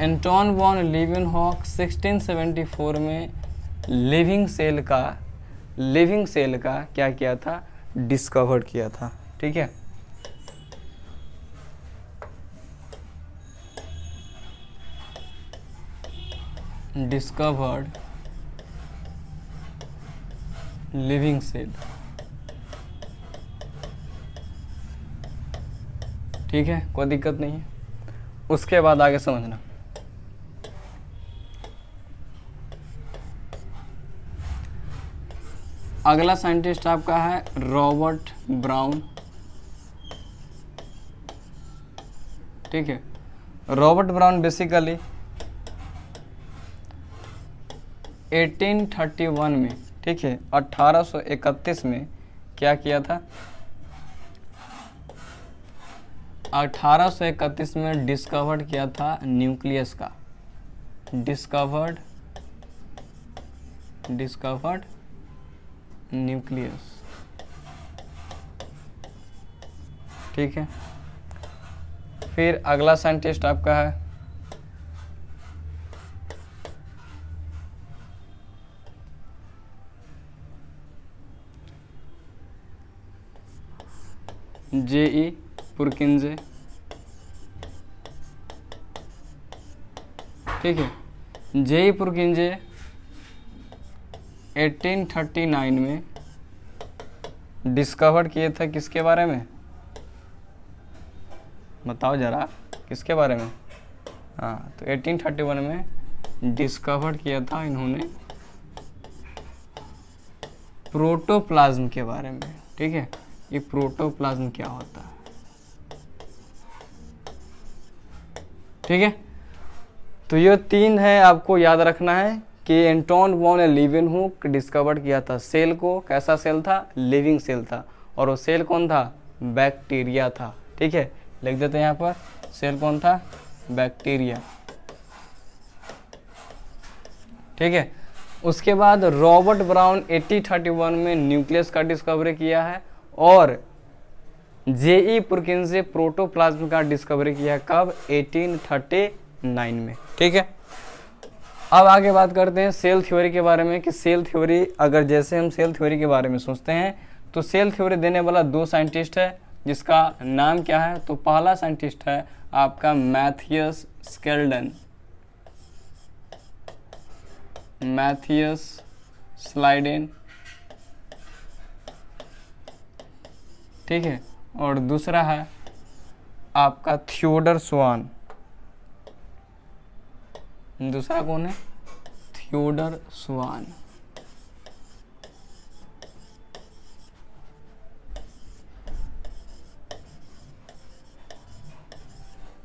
एंटोन वॉन लीवेनहॉक 1674 में लिविंग सेल का क्या किया था, डिस्कवर किया था। ठीक है, डिस्कवर्ड लिविंग सेल। ठीक है, कोई दिक्कत नहीं है। उसके बाद आगे समझना, अगला साइंटिस्ट आपका है रॉबर्ट ब्राउन। ठीक है, रॉबर्ट ब्राउन बेसिकली 1831 में, ठीक है, 1831 में क्या किया था, 1831 में डिस्कवर्ड किया था न्यूक्लियस का, डिस्कवर्ड न्यूक्लियस। ठीक है, फिर अगला साइंटिस्ट आपका है J.E. पुरकिंजे। ठीक है, J.E. पुरकिंजे 1839 में डिस्कवर किए थे किसके बारे में, बताओ जरा किसके बारे में। हाँ, तो 1831 में डिस्कवर किया था इन्होंने प्रोटोप्लाज्म के बारे में। ठीक है, ये प्रोटोप्लाज्म क्या होता है। ठीक है, तो ये तीन है, आपको याद रखना है कि एंटोन वॉन लीवेनहॉक डिस्कवर्ड किया था सेल को। कैसा सेल था, लिविंग सेल था, और वो सेल कौन था, बैक्टीरिया था। ठीक है, लिख देते हैं यहाँ पर, सेल कौन था, बैक्टीरिया। ठीक है, उसके बाद रॉबर्ट ब्राउन 1831 में न्यूक्लियस का डिस्कवरी किया है, और J.E. पुरकिंजे प्रोटोप्लाज्म का डिस्कवरी किया कब, 1839 में। ठीक है, अब आगे बात करते हैं सेल थ्योरी के बारे में कि सेल थ्योरी, अगर जैसे हम सेल थ्योरी के बारे में सोचते हैं तो सेल थ्योरी देने वाला दो साइंटिस्ट है, जिसका नाम क्या है, तो पहला साइंटिस्ट है आपका मैथियस स्लाइडेन। ठीक है, और दूसरा है आपका थियोडर स्वान। दूसरा कौन है, थियोडर स्वान।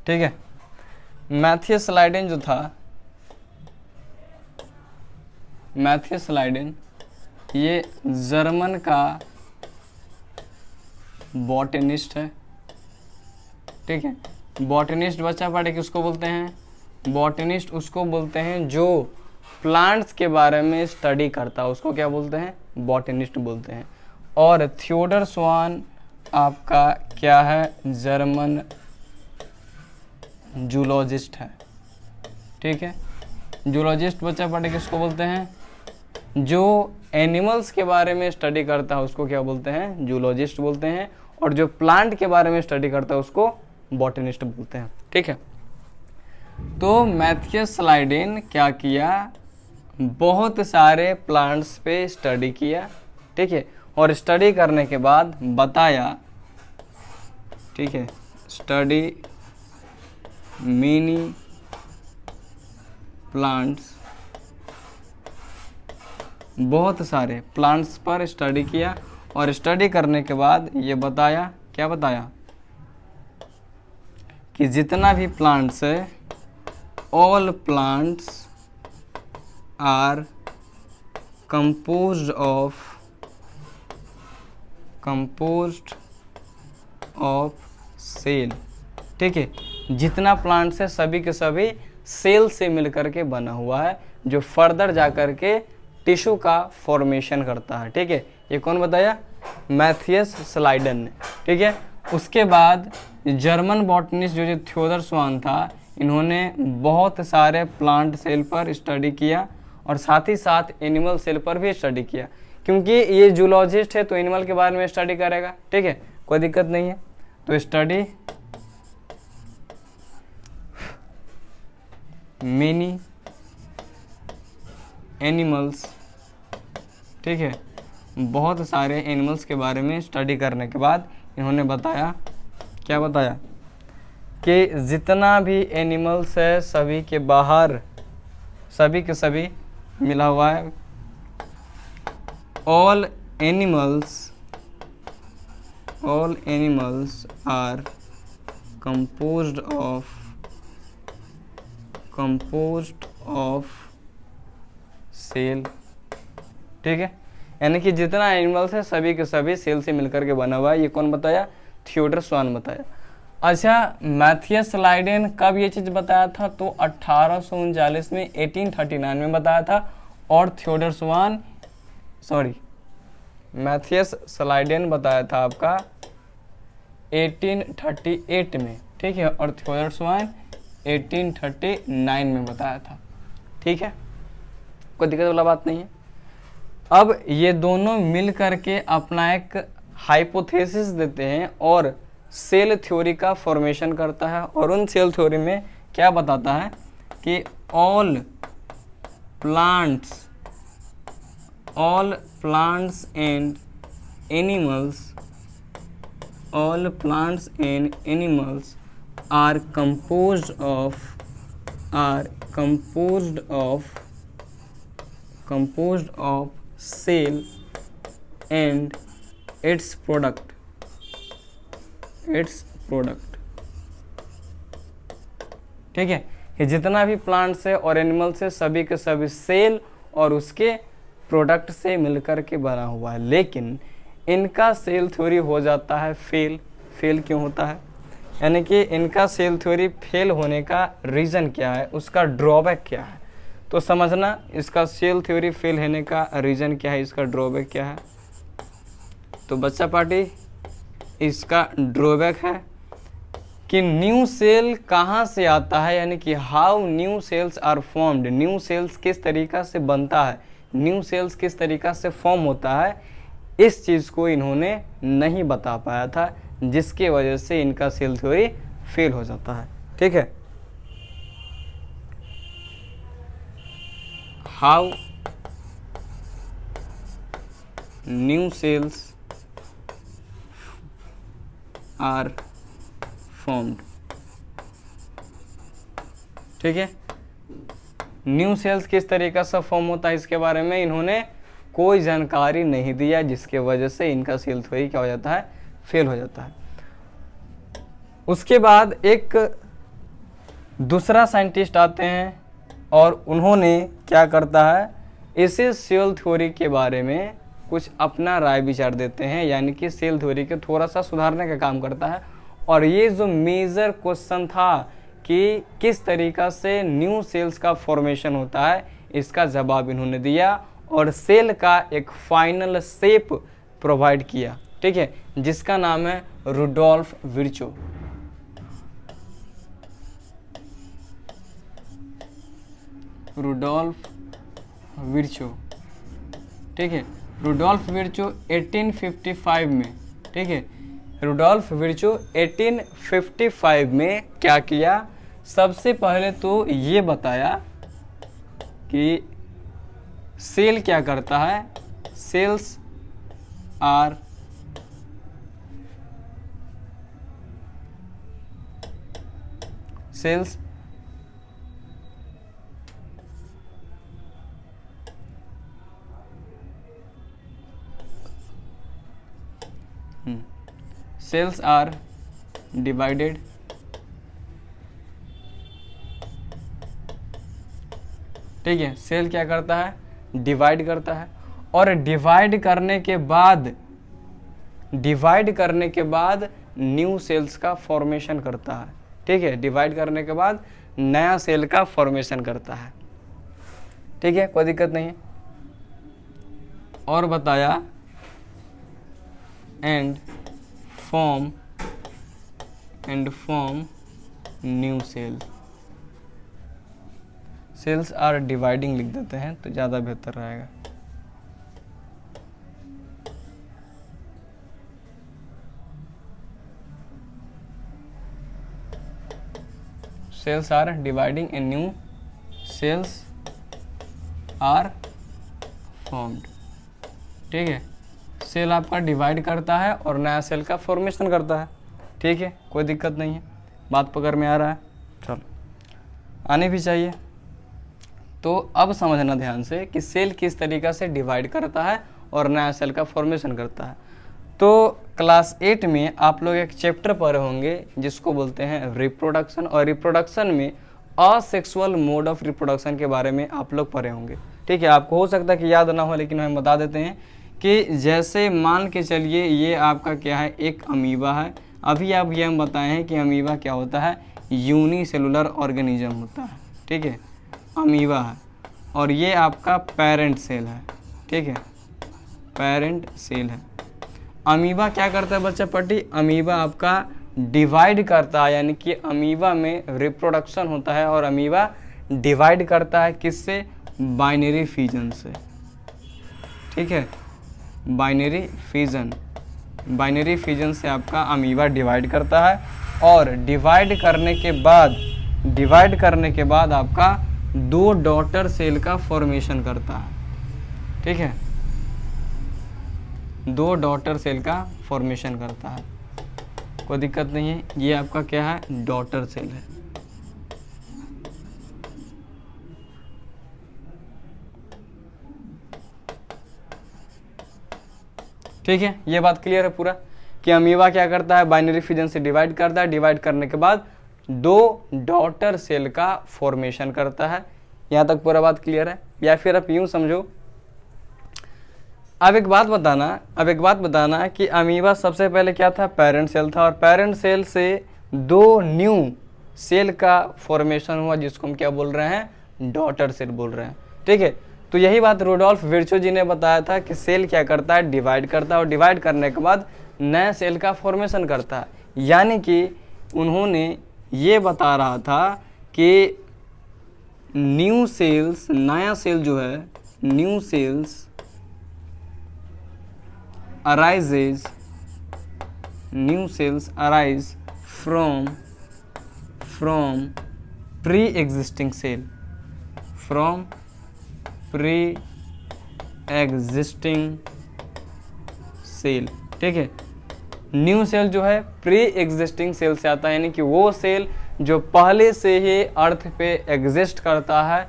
ठीक है, मैथियस स्लाइडेन जो था, मैथियस स्लाइडेन ये जर्मन का बॉटनिस्ट है। ठीक है, बॉटनिस्ट बच्चा पढ़े कि उसको बोलते हैं बॉटनिस्ट, उसको बोलते हैं जो प्लांट्स के बारे में स्टडी करता है, उसको क्या बोलते हैं, बॉटनिस्ट बोलते हैं। और थियोडर स्वान आपका क्या है, जर्मन जूलॉजिस्ट है। ठीक है, जूलॉजिस्ट बच्चा पढ़े कि उसको बोलते हैं जो एनिमल्स के बारे में स्टडी करता है, उसको क्या बोलते हैं, जूलॉजिस्ट बोलते हैं। और जो प्लांट के बारे में स्टडी करता है उसको बॉटनिस्ट बोलते हैं। ठीक है, तो मैथियस स्लाइडेन क्या किया, बहुत सारे प्लांट्स पे स्टडी किया। ठीक है, और स्टडी करने के बाद बताया, ठीक है, स्टडी मेनी प्लांट्स, बहुत सारे प्लांट्स पर स्टडी किया, और स्टडी करने के बाद ये बताया, क्या बताया, कि जितना भी प्लांट्स है, all plants are composed composed of cell. ठीक है, जितना प्लांट्स है सभी के सभी सेल से मिलकर के बना हुआ है, जो फर्दर जा कर के टिश्यू का फॉर्मेशन करता है। ठीक है, ये कौन बताया? मैथियस स्लाइडन ने। ठीक है, उसके बाद जर्मन बॉटनिस्ट जो थियोडर स्वान था, इन्होंने बहुत सारे प्लांट सेल पर स्टडी किया और साथ ही साथ एनिमल सेल पर भी स्टडी किया, क्योंकि ये जूलॉजिस्ट है तो एनिमल के बारे में स्टडी करेगा। ठीक है, कोई दिक्कत नहीं है। तो स्टडी मेनी एनिमल्स। ठीक है, बहुत सारे एनिमल्स के बारे में स्टडी करने के बाद इन्होंने बताया, क्या बताया? कि जितना भी एनिमल्स है सभी के बाहर सभी के सभी मिला हुआ है। All animals are composed of cell. ठीक है, यानी कि जितना एनिमल्स है सभी के सभी सेल से मिलकर के बना हुआ है। ये कौन बताया? थियोडर स्वान बताया। अच्छा, मैथियस स्लाइडेन कब ये चीज़ बताया था? तो 1839 में, 1839 में बताया था। और थियोडर स्वान मैथियस स्लाइडेन बताया था आपका 1838 में। ठीक है, और थियोडर स्वान 1839 में बताया था। ठीक है, कोई दिक्कत वाला बात नहीं है। अब ये दोनों मिल करके अपना एक हाइपोथेसिस देते हैं और सेल थ्योरी का फॉर्मेशन करता है। और उन सेल थ्योरी में क्या बताता है कि all plants and animals are composed of cell and its product। ठीक है, ये जितना भी प्लांट्स है और एनिमल्स है सभी के सभी सेल और उसके प्रोडक्ट से मिलकर के बना हुआ है। लेकिन इनका सेल थ्योरी हो जाता है फेल। क्यों होता है? यानी कि इनका सेल थ्योरी फेल होने का रीज़न क्या है, उसका ड्रॉबैक क्या है, तो समझना। इसका सेल थ्योरी फेल होने का रीज़न क्या है, इसका ड्रॉबैक क्या है। तो बच्चा पार्टी, इसका ड्रॉबैक है कि न्यू सेल कहाँ से आता है, यानी कि how new cells are formed. New cells किस तरीक़ा से बनता है, न्यू सेल्स किस तरीक़ा से फॉर्म होता है, इस चीज़ को इन्होंने नहीं बता पाया था, जिसके वजह से इनका सेल थ्योरी फेल हो जाता है। ठीक है, how new cells are formed. ठीक है, न्यू सेल्स किस तरीके से फॉर्म होता है इसके बारे में इन्होंने कोई जानकारी नहीं दिया, जिसके वजह से इनका सेल थ्योरी क्या हो जाता है, फेल हो जाता है। उसके बाद एक दूसरा साइंटिस्ट आते हैं और उन्होंने क्या करता है, इसी सेल थ्योरी के बारे में कुछ अपना राय विचार देते हैं, यानी कि सेल थ्योरी के थोड़ा सा सुधारने का काम करता है। और ये जो मेजर क्वेश्चन था कि किस तरीक़ा से न्यू सेल्स का फॉर्मेशन होता है, इसका जवाब इन्होंने दिया और सेल का एक फाइनल शेप प्रोवाइड किया। ठीक है, जिसका नाम है रुडोल्फ विर्चो। ठीक है, रुडोल्फ विर्चो 1855 में। ठीक है, रुडोल्फ विर्चो 1855 में क्या किया, सबसे पहले तो ये बताया कि सेल क्या करता है। Cells are cells cells are divided ठीक है, सेल क्या करता है, डिवाइड करता है और डिवाइड करने के बाद डिवाइड करने के बाद न्यू सेल्स का फॉर्मेशन करता है। ठीक है, डिवाइड करने के बाद नया सेल का फॉर्मेशन करता है। ठीक है, कोई दिक्कत नहीं है। और बताया and form new cell. Cells are dividing लिख देते हैं तो ज़्यादा बेहतर रहेगा। Cells are dividing and new cells are formed. ठीक है, सेल आपका डिवाइड करता है और नया सेल का फॉर्मेशन करता है। ठीक है, कोई दिक्कत नहीं है, बात पकड़ में आ रहा है। चलो, आने भी चाहिए। तो अब समझना ध्यान से कि सेल किस तरीक़ा से डिवाइड करता है और नया सेल का फॉर्मेशन करता है। तो क्लास 8 में आप लोग एक चैप्टर पढ़े होंगे जिसको बोलते हैं रिप्रोडक्शन, और रिप्रोडक्शन में असेक्सुअल मोड ऑफ रिप्रोडक्शन के बारे में आप लोग पढ़े होंगे। ठीक है, आपको हो सकता है कि याद ना हो, लेकिन हम बता देते हैं कि जैसे मान के चलिए ये आपका क्या है, एक अमीबा है। अभी आप ये हम बताए हैं कि अमीबा क्या होता है, यूनिसेलुलर ऑर्गेनिज्म होता है। ठीक है, अमीबा है, और ये आपका पेरेंट सेल है। ठीक है, पेरेंट सेल है। अमीबा क्या करता है बच्चा पट्टी, अमीबा आपका डिवाइड करता है, यानी कि अमीबा में रिप्रोडक्शन होता है और अमीबा डिवाइड करता है किससे, बाइनरी फिजन से। ठीक है, बाइनरी फिजन से आपका अमीबा डिवाइड करता है, और डिवाइड करने के बाद आपका 2 डॉटर सेल का फॉर्मेशन करता है। ठीक है, 2 डॉटर सेल का फॉर्मेशन करता है, कोई दिक्कत नहीं है। ये आपका क्या है, डॉटर सेल है। ठीक है, ये बात क्लियर है पूरा कि अमीबा क्या करता है, बाइनरी फिजन से डिवाइड करता है, डिवाइड करने के बाद 2 डॉटर सेल का फॉर्मेशन करता है। यहाँ तक पूरा बात क्लियर है। या फिर आप यूँ समझो, अब एक बात बताना कि अमीबा सबसे पहले क्या था, पेरेंट सेल था, और पेरेंट सेल से 2 न्यू सेल का फॉर्मेशन हुआ जिसको हम क्या बोल रहे हैं, डॉटर सेल बोल रहे हैं। ठीक है, तो यही बात रुडोल्फ विर्चो जी ने बताया था कि सेल क्या करता है, डिवाइड करता है, और डिवाइड करने के बाद नया सेल का फॉर्मेशन करता है। यानी कि उन्होंने ये बता रहा था कि न्यू सेल्स, नया सेल जो है, new sales arises from pre-existing cell, ठीक है, न्यू सेल जो है प्री एग्जिस्टिंग सेल से आता है, यानी कि वो सेल जो पहले से ही अर्थ पे एग्जिस्ट करता है,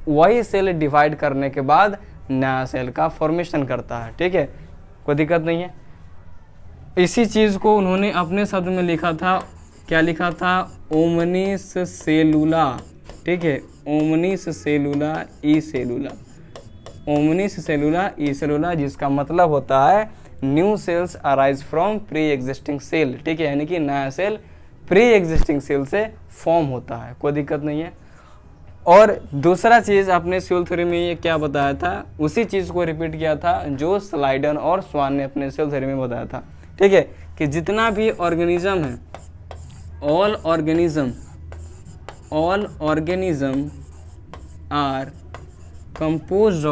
वही सेल डिवाइड करने के बाद नया सेल का फॉर्मेशन करता है। ठीक है, कोई दिक्कत नहीं है। इसी चीज़ को उन्होंने अपने शब्द में लिखा था, क्या लिखा था, ओमनिस सेलुला। ठीक है, ओमनिस सेलुला ई सेलुला, जिसका मतलब होता है new cells arise from pre existing cell. ठीक है, यानी कि नया सेल प्री एग्जिस्टिंग सेल से फॉर्म होता है, कोई दिक्कत नहीं है। और दूसरा चीज़ अपने सेल थ्योरी में ये क्या बताया था, उसी चीज़ को रिपीट किया था जो स्लाइडन और स्वान ने अपने सेल थ्योरी में बताया था। ठीक है, कि जितना भी ऑर्गेनिज्म है, all organism are composed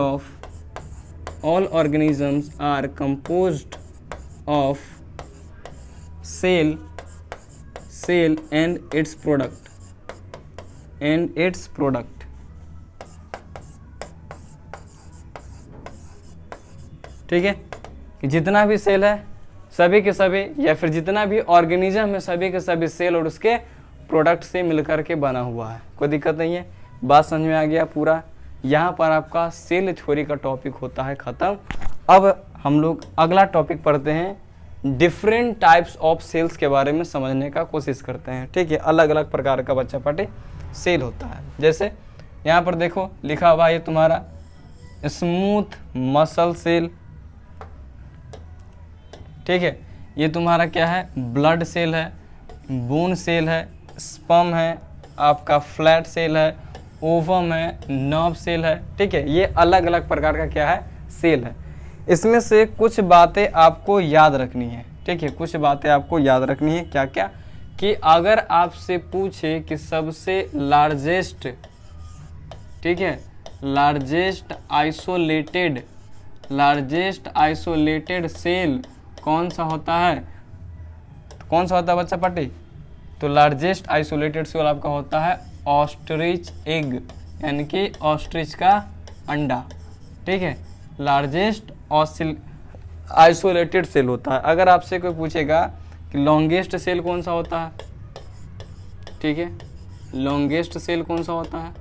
of cell and its product. ठीक है, कि जितना भी सेल है सभी के सभी, या फिर जितना भी ऑर्गेनिज्म है सभी के सभी सेल और उसके प्रोडक्ट से मिलकर के बना हुआ है, कोई दिक्कत नहीं है। बात समझ में आ गया पूरा। यहाँ पर आपका सेल थ्योरी का टॉपिक होता है ख़त्म। अब हम लोग अगला टॉपिक पढ़ते हैं, डिफरेंट टाइप्स ऑफ सेल्स के बारे में समझने का कोशिश करते हैं। ठीक है, अलग अलग प्रकार का बच्चा पार्टी सेल होता है। जैसे यहाँ पर देखो लिखा हुआ है तुम्हारा स्मूथ मसल सेल। ठीक है, ये तुम्हारा क्या है, ब्लड सेल है, बोन सेल है, स्पर्म है, आपका फ्लैट सेल है, ओवम है, नर्व सेल है। ठीक है, ये अलग अलग प्रकार का क्या है, सेल है। इसमें से कुछ बातें आपको याद रखनी है। ठीक है, कुछ बातें आपको याद रखनी है। क्या क्या, कि अगर आपसे पूछे कि सबसे लार्जेस्ट, ठीक है, लार्जेस्ट आइसोलेटेड सेल कौन सा होता है, कौन सा होता है बच्चा पट्टी, तो लार्जेस्ट आइसोलेटेड सेल आपका होता है ऑस्ट्रिच एग, यानी कि ऑस्ट्रिच का अंडा। ठीक है, लार्जेस्ट आइसोलेटेड सेल होता है। अगर आपसे कोई पूछेगा कि लॉन्गेस्ट सेल कौन सा होता है, ठीक है, लॉन्गेस्ट सेल कौन सा होता है,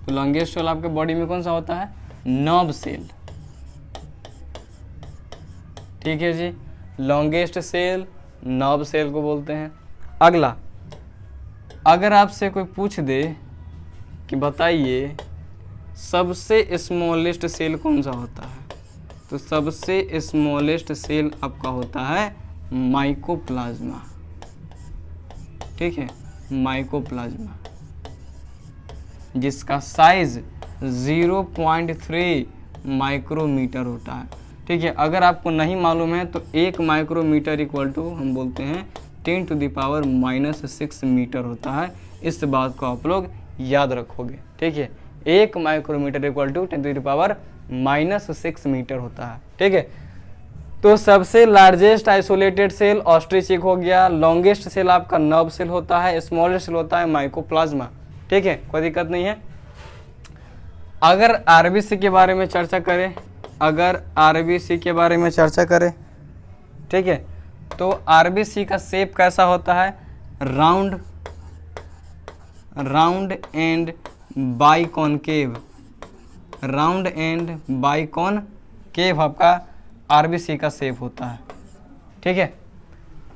तो लॉन्गेस्ट सेल आपके बॉडी में कौन सा होता है, नर्व सेल। ठीक है जी, लॉन्गेस्ट सेल नर्व सेल को बोलते हैं। अगला, अगर आपसे कोई पूछ दे कि बताइए सबसे स्मॉलेस्ट सेल कौन सा होता है, तो सबसे स्मॉलेस्ट सेल आपका होता है माइकोप्लाज्मा। ठीक है, माइकोप्लाज्मा, जिसका साइज 0.3 माइक्रोमीटर होता है। ठीक है, अगर आपको नहीं मालूम है तो 1 माइक्रोमीटर इक्वल टू हम बोलते हैं 10⁻⁻6 मीटर होता है। इस बात को आप लोग याद रखोगे। ठीक है, 1 माइक्रोमीटर इक्वल टू 10⁻⁻6 मीटर होता है। ठीक है, तो सबसे largest isolated cell ostrich egg हो गया, लॉन्गेस्ट सेल आपका नर्व सेल होता है, स्मॉलेस्ट सेल होता है माइकोप्लाज्मा। ठीक है, कोई दिक्कत नहीं है। अगर आरबीसी के बारे में चर्चा करें, अगर आरबीसी के बारे में चर्चा करें, ठीक है, तो आरबीसी का शेप कैसा होता है, round and biconcave, round and biconcave आपका आरबीसी का शेप होता है। ठीक है,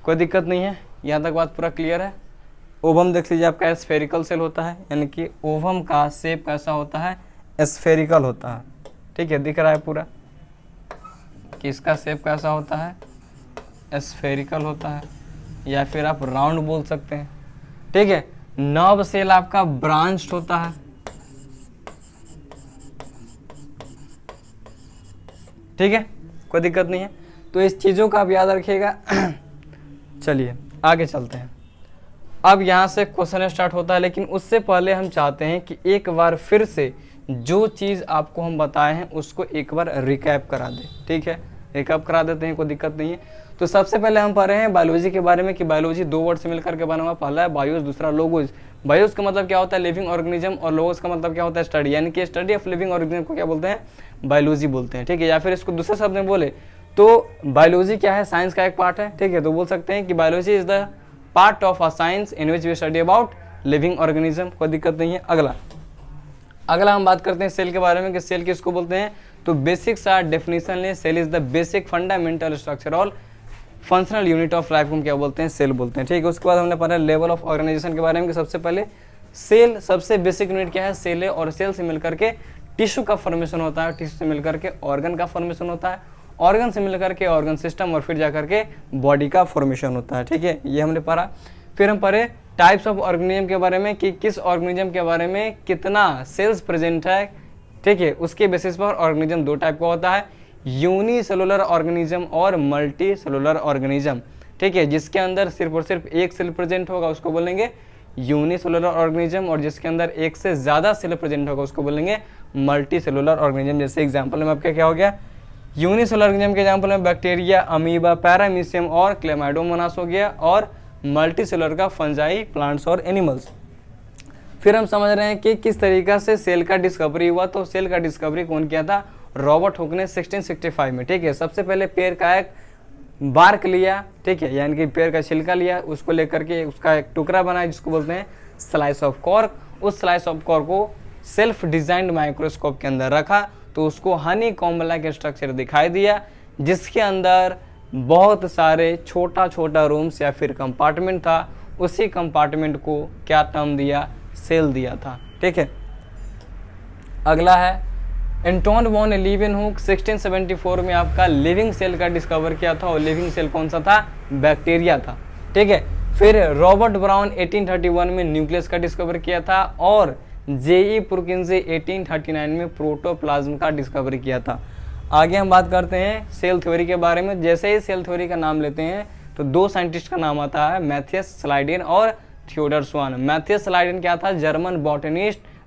कोई दिक्कत नहीं है, यहाँ तक बात पूरा क्लियर है। ओवम देख लीजिए, आपका स्फेरिकल सेल होता है, यानी कि ओवम का शेप कैसा होता है, स्फेरिकल होता है। ठीक है, दिख रहा है पूरा कि इसका शेप कैसा होता है, स्फेरिकल होता है, या फिर आप राउंड बोल सकते हैं। ठीक है, नर्व सेल आपका ब्रांच्ड होता है। ठीक है, कोई दिक्कत नहीं है, तो इस चीज़ों का आप याद रखिएगा। चलिए आगे चलते हैं। अब यहाँ से क्वेश्चन स्टार्ट होता है, लेकिन उससे पहले हम चाहते हैं कि एक बार फिर से जो चीज़ आपको हम बताए हैं उसको एक बार रिकैप करा दें। ठीक है, रिकैप करा देते हैं, कोई दिक्कत नहीं है। तो सबसे पहले हम पढ़ रहे हैं बायोलॉजी के बारे में कि बायोलॉजी 2 वर्ड से मिलकर के बना हुआ, पहला है बायोस, दूसरा लोगोस। बायोस का मतलब क्या होता है, लिविंग ऑर्गेनिज्म, और लोगोस का मतलब क्या होता है, स्टडी, यानी कि स्टडी ऑफ लिविंग ऑर्गेनिज्म को क्या बोलते हैं, बायोलॉजी बोलते हैं। ठीक है, या फिर इसको दूसरे शब्द में बोले तो बायोलॉजी क्या है, साइंस का एक पार्ट है। ठीक है, तो बोल सकते हैं कि biology is the part of a science in which we study about living organism. कोई दिक्कत नहीं है। अगला हम बात करते हैं सेल के बारे में कि सेल किसको बोलते हैं, तो बेसिक्स आर डेफिनेशन ले, cell is the basic fundamental structure और फंक्शनल यूनिट ऑफ लाइफ को हम क्या बोलते हैं, सेल बोलते हैं। ठीक है, उसके बाद हमने पढ़ा लेवल ऑफ ऑर्गेनाइजेशन के बारे में कि सबसे पहले सेल सबसे बेसिक यूनिट क्या है, सेल है, और सेल से मिलकर के टिश्यू का फॉर्मेशन होता है, टिश्यू से मिलकर के ऑर्गन का फॉर्मेशन होता है, ऑर्गन से मिलकर के ऑर्गन सिस्टम, और फिर जाकर के बॉडी का फॉर्मेशन होता है। ठीक है, ये हमने पढ़ा। फिर हम पढ़े टाइप्स ऑफ ऑर्गेनिज्म के बारे में कि किस ऑर्गेनिज्म के बारे में कितना सेल्स प्रेजेंट है। ठीक है, उसके बेसिस पर ऑर्गेनिज्म 2 टाइप का होता है, यूनिसेलुलर ऑर्गेनिज्म और मल्टी सेलुलर ऑर्गेनिज्म। ठीक है, जिसके अंदर सिर्फ और सिर्फ एक सेल प्रेजेंट होगा उसको बोलेंगे यूनिसेलुलर ऑर्गेनिज्म, और जिसके अंदर एक से ज़्यादा सेल प्रेजेंट होगा उसको बोलेंगे मल्टी सेलुलर ऑर्गेनिज्म। जैसे एग्जाम्पल में आपका क्या हो गया, यूनिसेलुलर ऑर्गेनिज्म के एग्जाम्पल में बैक्टीरिया, अमीबा, पैरामीशियम और क्लेमाइडोमोनास हो गया, और मल्टी सेलुलर का फंजाई, प्लांट्स और एनिमल्स। फिर हम समझ रहे हैं कि किस तरीका से सेल का डिस्कवरी हुआ। तो सेल का डिस्कवरी कौन किया था, रॉबर्ट हुक ने 1665 में। ठीक है, सबसे पहले पेड़ का एक बार्क लिया, ठीक है, यानी कि पेड़ का छिलका लिया, उसको लेकर के उसका एक टुकड़ा बनाया जिसको बोलते हैं स्लाइस ऑफ कॉर्क। उस स्लाइस ऑफ कॉर्क को सेल्फ डिजाइंड माइक्रोस्कोप के अंदर रखा, तो उसको हनी कॉम्ब लाइक स्ट्रक्चर दिखाई दिया, जिसके अंदर बहुत सारे छोटा छोटा रूम्स या फिर कंपार्टमेंट था। उसी कंपार्टमेंट को क्या टर्म दिया, सेल दिया था। ठीक है, अगला है एंटोन वॉन लीवेनहुक 1674 में आपका लिविंग सेल का डिस्कवर किया था, और लिविंग सेल कौन सा था? बैक्टीरिया था। ठीक है। फिर रॉबर्ट ब्राउन 1831 में न्यूक्लियस का डिस्कवर किया था, और जेई पुरकिंसे 1839 में प्रोटोप्लाज्म का डिस्कवर किया था। आगे हम बात करते हैं सेल थ्योरी के बारे में। जैसे ही सेल थ्योरी का नाम लेते हैं तो दो साइंटिस्ट का नाम आता है, मैथियस स्लाइडेन और थियोडर स्वान। मैथियस स्लाइडेन क्या था? जर्मन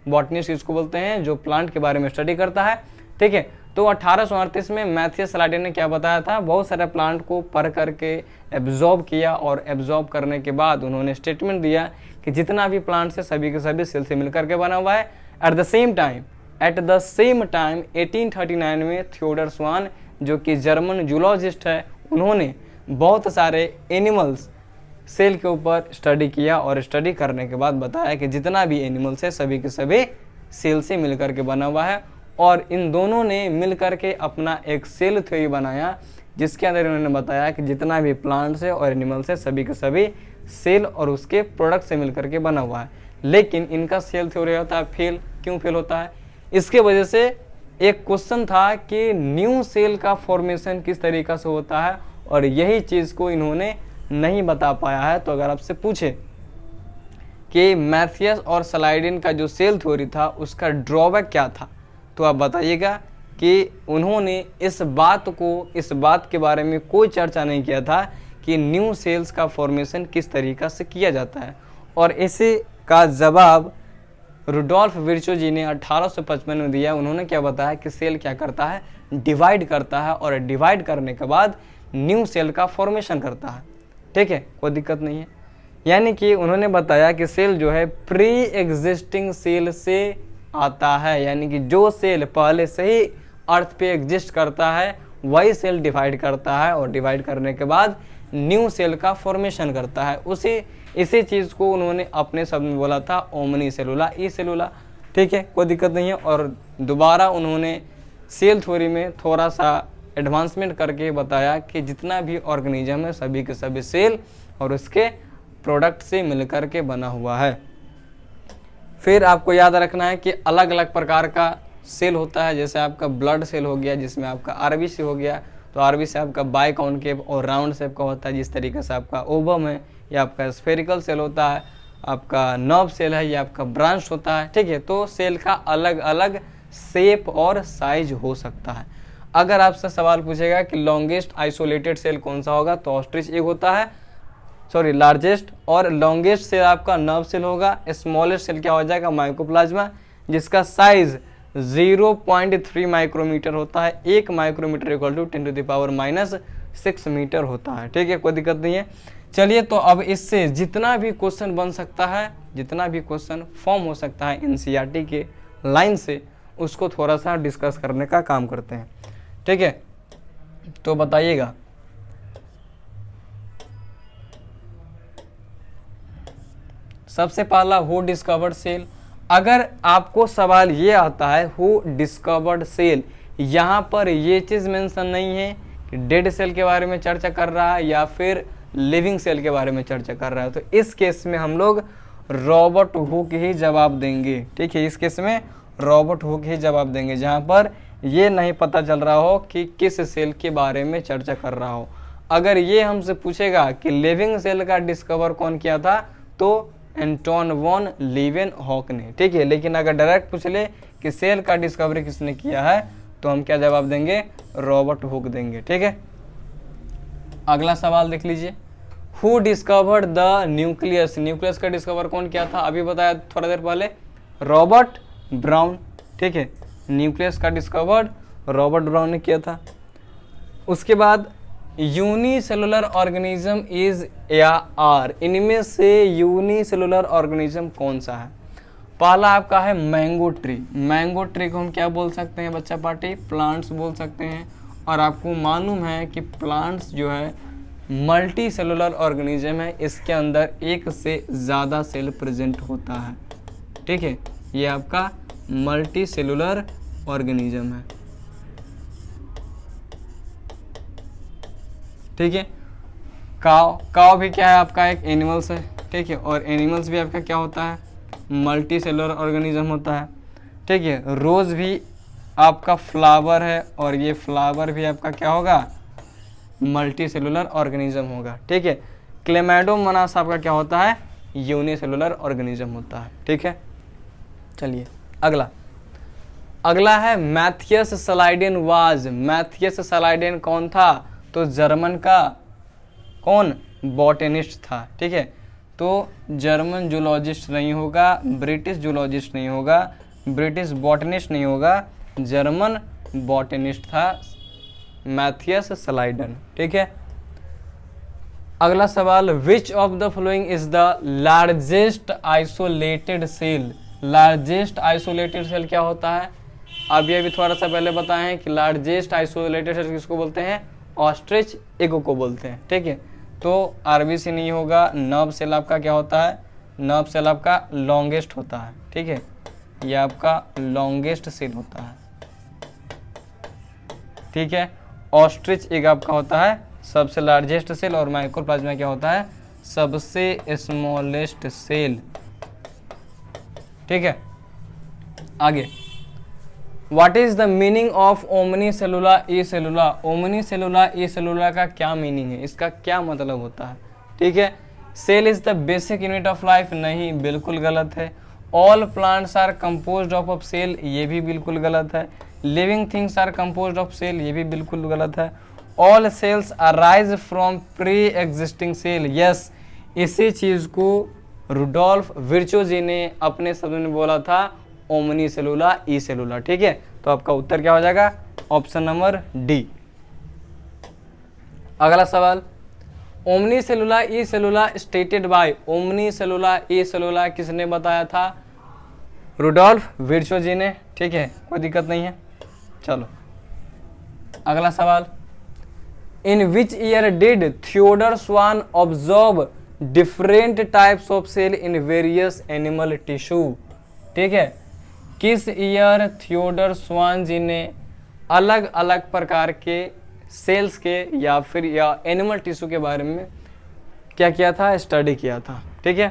बॉटनिस्ट इसको बोलते हैं, जो प्लांट के बारे में स्टडी करता है। ठीक है। तो 1838 में मैथियस स्लाइडेन ने क्या बताया था? बहुत सारे प्लांट को पढ़ करके एब्जॉर्ब किया, और एब्जॉर्ब करने के बाद उन्होंने स्टेटमेंट दिया कि जितना भी प्लांट है सभी के सभी सेल से मिलकर के बना हुआ है। एट द सेम टाइम 1839 में थियोडर स्वान, जो कि जर्मन जूलॉजिस्ट है, उन्होंने बहुत सारे एनिमल्स सेल के ऊपर स्टडी किया, और स्टडी करने के बाद बताया कि जितना भी एनिमल्स है सभी के सभी सेल से मिलकर के बना हुआ है। और इन दोनों ने मिलकर के अपना एक सेल थ्योरी बनाया, जिसके अंदर इन्होंने बताया कि जितना भी प्लांट्स है और एनिमल्स है सभी के सभी सेल और उसके प्रोडक्ट से मिलकर के बना हुआ है। लेकिन इनका सेल थ्योरी होता है फेल। क्यों फेल होता है? इसके वजह से एक क्वेश्चन था कि न्यू सेल का फॉर्मेशन किस तरीका से होता है, और यही चीज़ को इन्होंने नहीं बता पाया है। तो अगर आपसे पूछे कि मैथियस और स्लाइडेन का जो सेल थ्योरी था उसका ड्रॉबैक क्या था, तो आप बताइएगा कि उन्होंने इस बात के बारे में कोई चर्चा नहीं किया था कि न्यू सेल्स का फॉर्मेशन किस तरीका से किया जाता है। और इसी का जवाब रुडोल्फ विर्चो जी ने 1855 में दिया। उन्होंने क्या बताया कि सेल क्या करता है? डिवाइड करता है, और डिवाइड करने के बाद न्यू सेल का फॉर्मेशन करता है। ठीक है, कोई दिक्कत नहीं है। यानी कि उन्होंने बताया कि सेल जो है प्री एग्जिस्टिंग सेल से आता है, यानी कि जो सेल पहले से ही अर्थ पे एग्जिस्ट करता है वही सेल डिवाइड करता है, और डिवाइड करने के बाद न्यू सेल का फॉर्मेशन करता है। इसी चीज़ को उन्होंने अपने शब्द में बोला था ओमनी सेलुला, ई सेलुला। ठीक है, कोई दिक्कत नहीं है। और दोबारा उन्होंने सेल थ्योरी में थोड़ा सा एडवांसमेंट करके बताया कि जितना भी ऑर्गेनिज्म है सभी के सभी सेल और उसके प्रोडक्ट से मिलकर के बना हुआ है। फिर आपको याद रखना है कि अलग अलग प्रकार का सेल होता है। जैसे आपका ब्लड सेल हो गया, जिसमें आपका आरबीसी हो गया, तो आरबीसी आपका बाइकॉन्केव और राउंड शेप का होता है। जिस तरीके से आपका ओवम है, या आपका स्फेरिकल सेल होता है, आपका नर्व सेल है, या आपका ब्रांच होता है। ठीक है, तो सेल का अलग अलग शेप और साइज हो सकता है। अगर आपसे सवाल पूछेगा कि लॉन्गेस्ट आइसोलेटेड सेल कौन सा होगा, तो ऑस्ट्रिच एग होता है, लार्जेस्ट। और लॉन्गेस्ट सेल आपका नर्व सेल होगा। स्मॉलेस्ट सेल क्या हो जाएगा? माइकोप्लाज्मा, जिसका साइज 0.3 माइक्रोमीटर होता है। 1 माइक्रोमीटर इक्वल टू 10⁻⁻6 मीटर होता है। ठीक है, कोई दिक्कत नहीं है। चलिए, तो अब इससे जितना भी क्वेश्चन बन सकता है, जितना भी क्वेश्चन फॉर्म हो सकता है एनसीईआरटी के लाइन से, उसको थोड़ा सा डिस्कस करने का काम करते हैं। ठीक है, तो बताइएगा सबसे पहला हु डिस्कवर्ड सेल। अगर आपको सवाल ये आता है हु डिस्कवर्ड सेल, यहाँ पर ये चीज़ मेंशन नहीं है कि डेड सेल के बारे में चर्चा कर रहा है या फिर लिविंग सेल के बारे में चर्चा कर रहा है, तो इस केस में हम लोग रॉबर्ट हुक ही जवाब देंगे। ठीक है, इस केस में रॉबर्ट हुक ही जवाब देंगे, जहाँ पर ये नहीं पता चल रहा हो कि किस सेल के बारे में चर्चा कर रहा हो। अगर ये हमसे पूछेगा कि लिविंग सेल का डिस्कवर कौन किया था, तो एंटोन वॉन लीवेनहॉक ने। ठीक है, लेकिन अगर डायरेक्ट पूछ ले कि सेल का डिस्कवरी किसने किया है, तो हम क्या जवाब देंगे? रॉबर्ट हुक देंगे। ठीक है, अगला सवाल देख लीजिए। Who discovered the nucleus. Nucleus का डिस्कवर कौन किया था? अभी बताया थोड़ा देर पहले, रॉबर्ट ब्राउन। ठीक है, न्यूक्लियस का डिस्कवर्ड रॉबर्ट ब्राउन ने किया था। उसके बाद यूनिसेलुलर ऑर्गेनिज्म इज या आर, इनमें से यूनिसेलुलर ऑर्गेनिज्म कौन सा है? पहला आपका है मैंगो ट्री। मैंगो ट्री को हम क्या बोल सकते हैं बच्चा पार्टी? प्लांट्स बोल सकते हैं। और आपको मालूम है कि प्लांट्स जो है मल्टी सेलुलर ऑर्गेनिज्म है, इसके अंदर एक से ज़्यादा सेल प्रेजेंट होता है। ठीक है, ये आपका मल्टी सेलुलर ऑर्गेनिज्म है। ठीक है, काव भी क्या है? आपका एक एनिमल्स है। ठीक है, और एनिमल्स भी आपका क्या होता है? मल्टी सेलुलर ऑर्गेनिज्म होता है। ठीक है, रोज़ भी आपका फ्लावर है और ये फ्लावर भी आपका क्या होगा, मल्टी सेलुलर ऑर्गेनिज्म होगा। ठीक है, क्लेमाइडोमोनास आपका क्या होता है, यूनिसेलुलर ऑर्गेनिज्म होता है। ठीक है, चलिए अगला है मैथियस सलाइडेन वाज। मैथियस सलाइडेन कौन था, तो जर्मन का कौन, बॉटनिस्ट था। ठीक है, तो जर्मन जूलॉजिस्ट नहीं होगा, ब्रिटिश जूलॉजिस्ट नहीं होगा, ब्रिटिश बॉटनिस्ट नहीं होगा, जर्मन बॉटनिस्ट था मैथियस सलाइडन। ठीक है, अगला सवाल, which of the following is the largest isolated cell. Largest isolated cell क्या होता है, अभी अभी थोड़ा सा पहले बताए हैं कि लार्जेस्ट आइसोलेटेड सेल किसको बोलते हैं, ऑस्ट्रिच एगो को बोलते हैं। ठीक है, तो आरबीसी नहीं होगा, नर्व सेल आपका क्या होता है, नर्व सेल आपका लॉन्गेस्ट होता है। ठीक है, ये आपका लॉन्गेस्ट सेल होता है। ठीक है, ऑस्ट्रिच एग आपका होता है सबसे लार्जेस्ट सेल और माइक्रोप्लाज्मा क्या होता है, सबसे स्मॉलेस्ट सेल। ठीक है, आगे, what is the meaning of omni cellula e cellula. Omni cellula e cellula का क्या मीनिंग है, इसका क्या मतलब होता है। ठीक है, cell is the basic unit of life, नहीं, बिल्कुल गलत है। All plants are composed of cell, ये भी बिल्कुल गलत है। Living things are composed of cell, ये भी बिल्कुल गलत है। All cells arise from pre existing cell, yes, इसी चीज को रुडोल्फ विर्चो जी ने अपने शब्द में बोला था, ओमनी सेलुला ई सेलुला। ठीक है, तो आपका उत्तर क्या हो जाएगा, ऑप्शन नंबर डी। अगला सवाल, omni cellula e cellula stated by. Omni cellula e cellula किसने बताया था, रुडोल्फ विर्चो जी ने। ठीक है, कोई दिक्कत नहीं है। चलो अगला सवाल, in which year did Theodor Schwann observe different types of cell in various animal tissue. ठीक है, किस ईयर थियोडर स्वान जी ने अलग अलग प्रकार के सेल्स के या फिर एनिमल टिश्यू के बारे में क्या किया था, स्टडी किया था। ठीक है,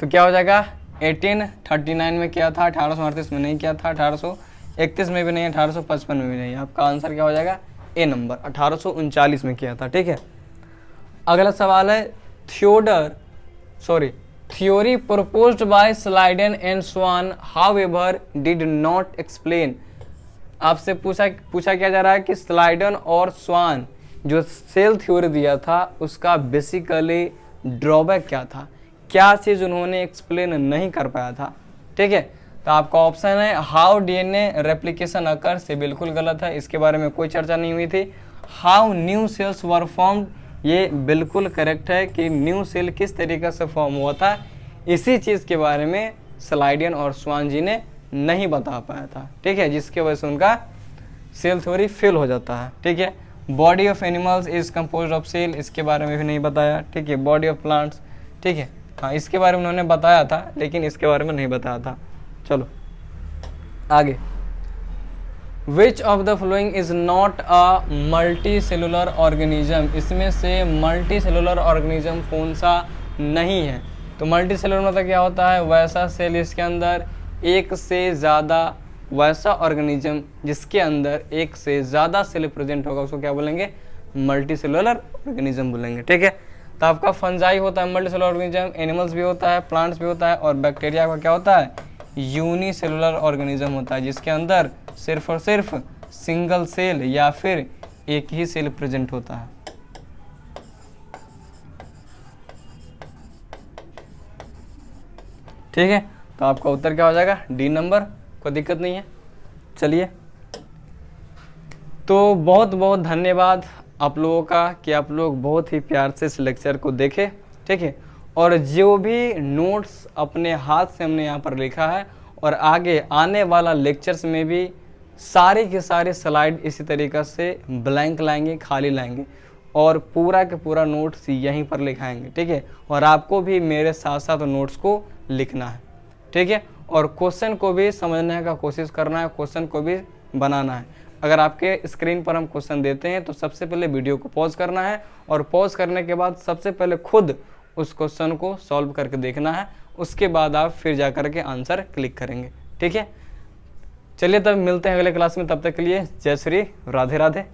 तो क्या हो जाएगा, 1839 में किया था, 1838 में नहीं किया था, 1831 में भी नहीं, 1855 में भी नहीं। आपका आंसर क्या हो जाएगा, ए नंबर, 1839 में किया था। ठीक है, अगला सवाल है, theory proposed by Schleiden and Schwann however did not explain. आपसे पूछा क्या जा रहा है कि स्लाइडन और स्वान जो सेल थ्योरी दिया था उसका बेसिकली ड्रॉबैक क्या था, क्या चीज़ उन्होंने एक्सप्लेन नहीं कर पाया था। ठीक है, तो आपका ऑप्शन है हाउ डीएनए रेप्लिकेशन अकर, से बिल्कुल गलत है, इसके बारे में कोई चर्चा नहीं हुई थी। How new sales were formed, ये बिल्कुल करेक्ट है कि न्यू सेल किस तरीके से फॉर्म हुआ था, इसी चीज़ के बारे में स्लाइडियन और स्वान जी ने नहीं बता पाया था। ठीक है, जिसके वजह से उनका सेल थ्योरी फेल हो जाता है। ठीक है, body of animals is composed of cell, इसके बारे में भी नहीं बताया। ठीक है, बॉडी ऑफ प्लांट्स, ठीक है, हाँ इसके बारे में उन्होंने बताया था लेकिन इसके बारे में नहीं बताया था। चलो आगे, विच of the following is not a multi cellular organism. इसमें से मल्टी सेलुलर ऑर्गेनिज्म कौन सा नहीं है। तो मल्टी सेलुलर मतलब क्या होता है, वैसा सेल इसके अंदर एक से ज़्यादा, वैसा ऑर्गेनिज्म जिसके अंदर एक से ज़्यादा सेल प्रेजेंट होगा उसको क्या बोलेंगे, मल्टी सेलुलर ऑर्गेनिज्म बोलेंगे। ठीक है, तो आपका फंजाई होता है मल्टी सेलुलर ऑर्गेनिज्म, एनिमल्स भी होता है, प्लांट्स भी होता है, और बैक्टीरिया का क्या होता है, यूनिसेलुलर ऑर्गेनिज्म होता है जिसके अंदर सिर्फ और सिर्फ सिंगल सेल या फिर एक ही सेल प्रेजेंट होता है। ठीक है, तो आपका उत्तर क्या हो जाएगा, डी नंबर, कोई दिक्कत नहीं है। चलिए, तो बहुत बहुत धन्यवाद आप लोगों का कि आप लोग बहुत ही प्यार से इस लेक्चर को देखे। ठीक है, और जो भी नोट्स अपने हाथ से हमने यहाँ पर लिखा है और आगे आने वाला लेक्चर्स में भी सारी की सारी स्लाइड इसी तरीक़े से ब्लैंक लाएंगे, खाली लाएंगे और पूरा के पूरा नोट्स यहीं पर लिखाएंगे। ठीक है, और आपको भी मेरे साथ साथ नोट्स को लिखना है। ठीक है, और क्वेश्चन को भी समझने का कोशिश करना है, क्वेश्चन को भी बनाना है। अगर आपके स्क्रीन पर हम क्वेश्चन देते हैं तो सबसे पहले वीडियो को पॉज करना है और पॉज करने के बाद सबसे पहले खुद उस क्वेश्चन को सॉल्व करके देखना है, उसके बाद आप फिर जा कर के आंसर क्लिक करेंगे। ठीक है, चलिए तब मिलते हैं अगले क्लास में, तब तक के लिए जय श्री राधे राधे।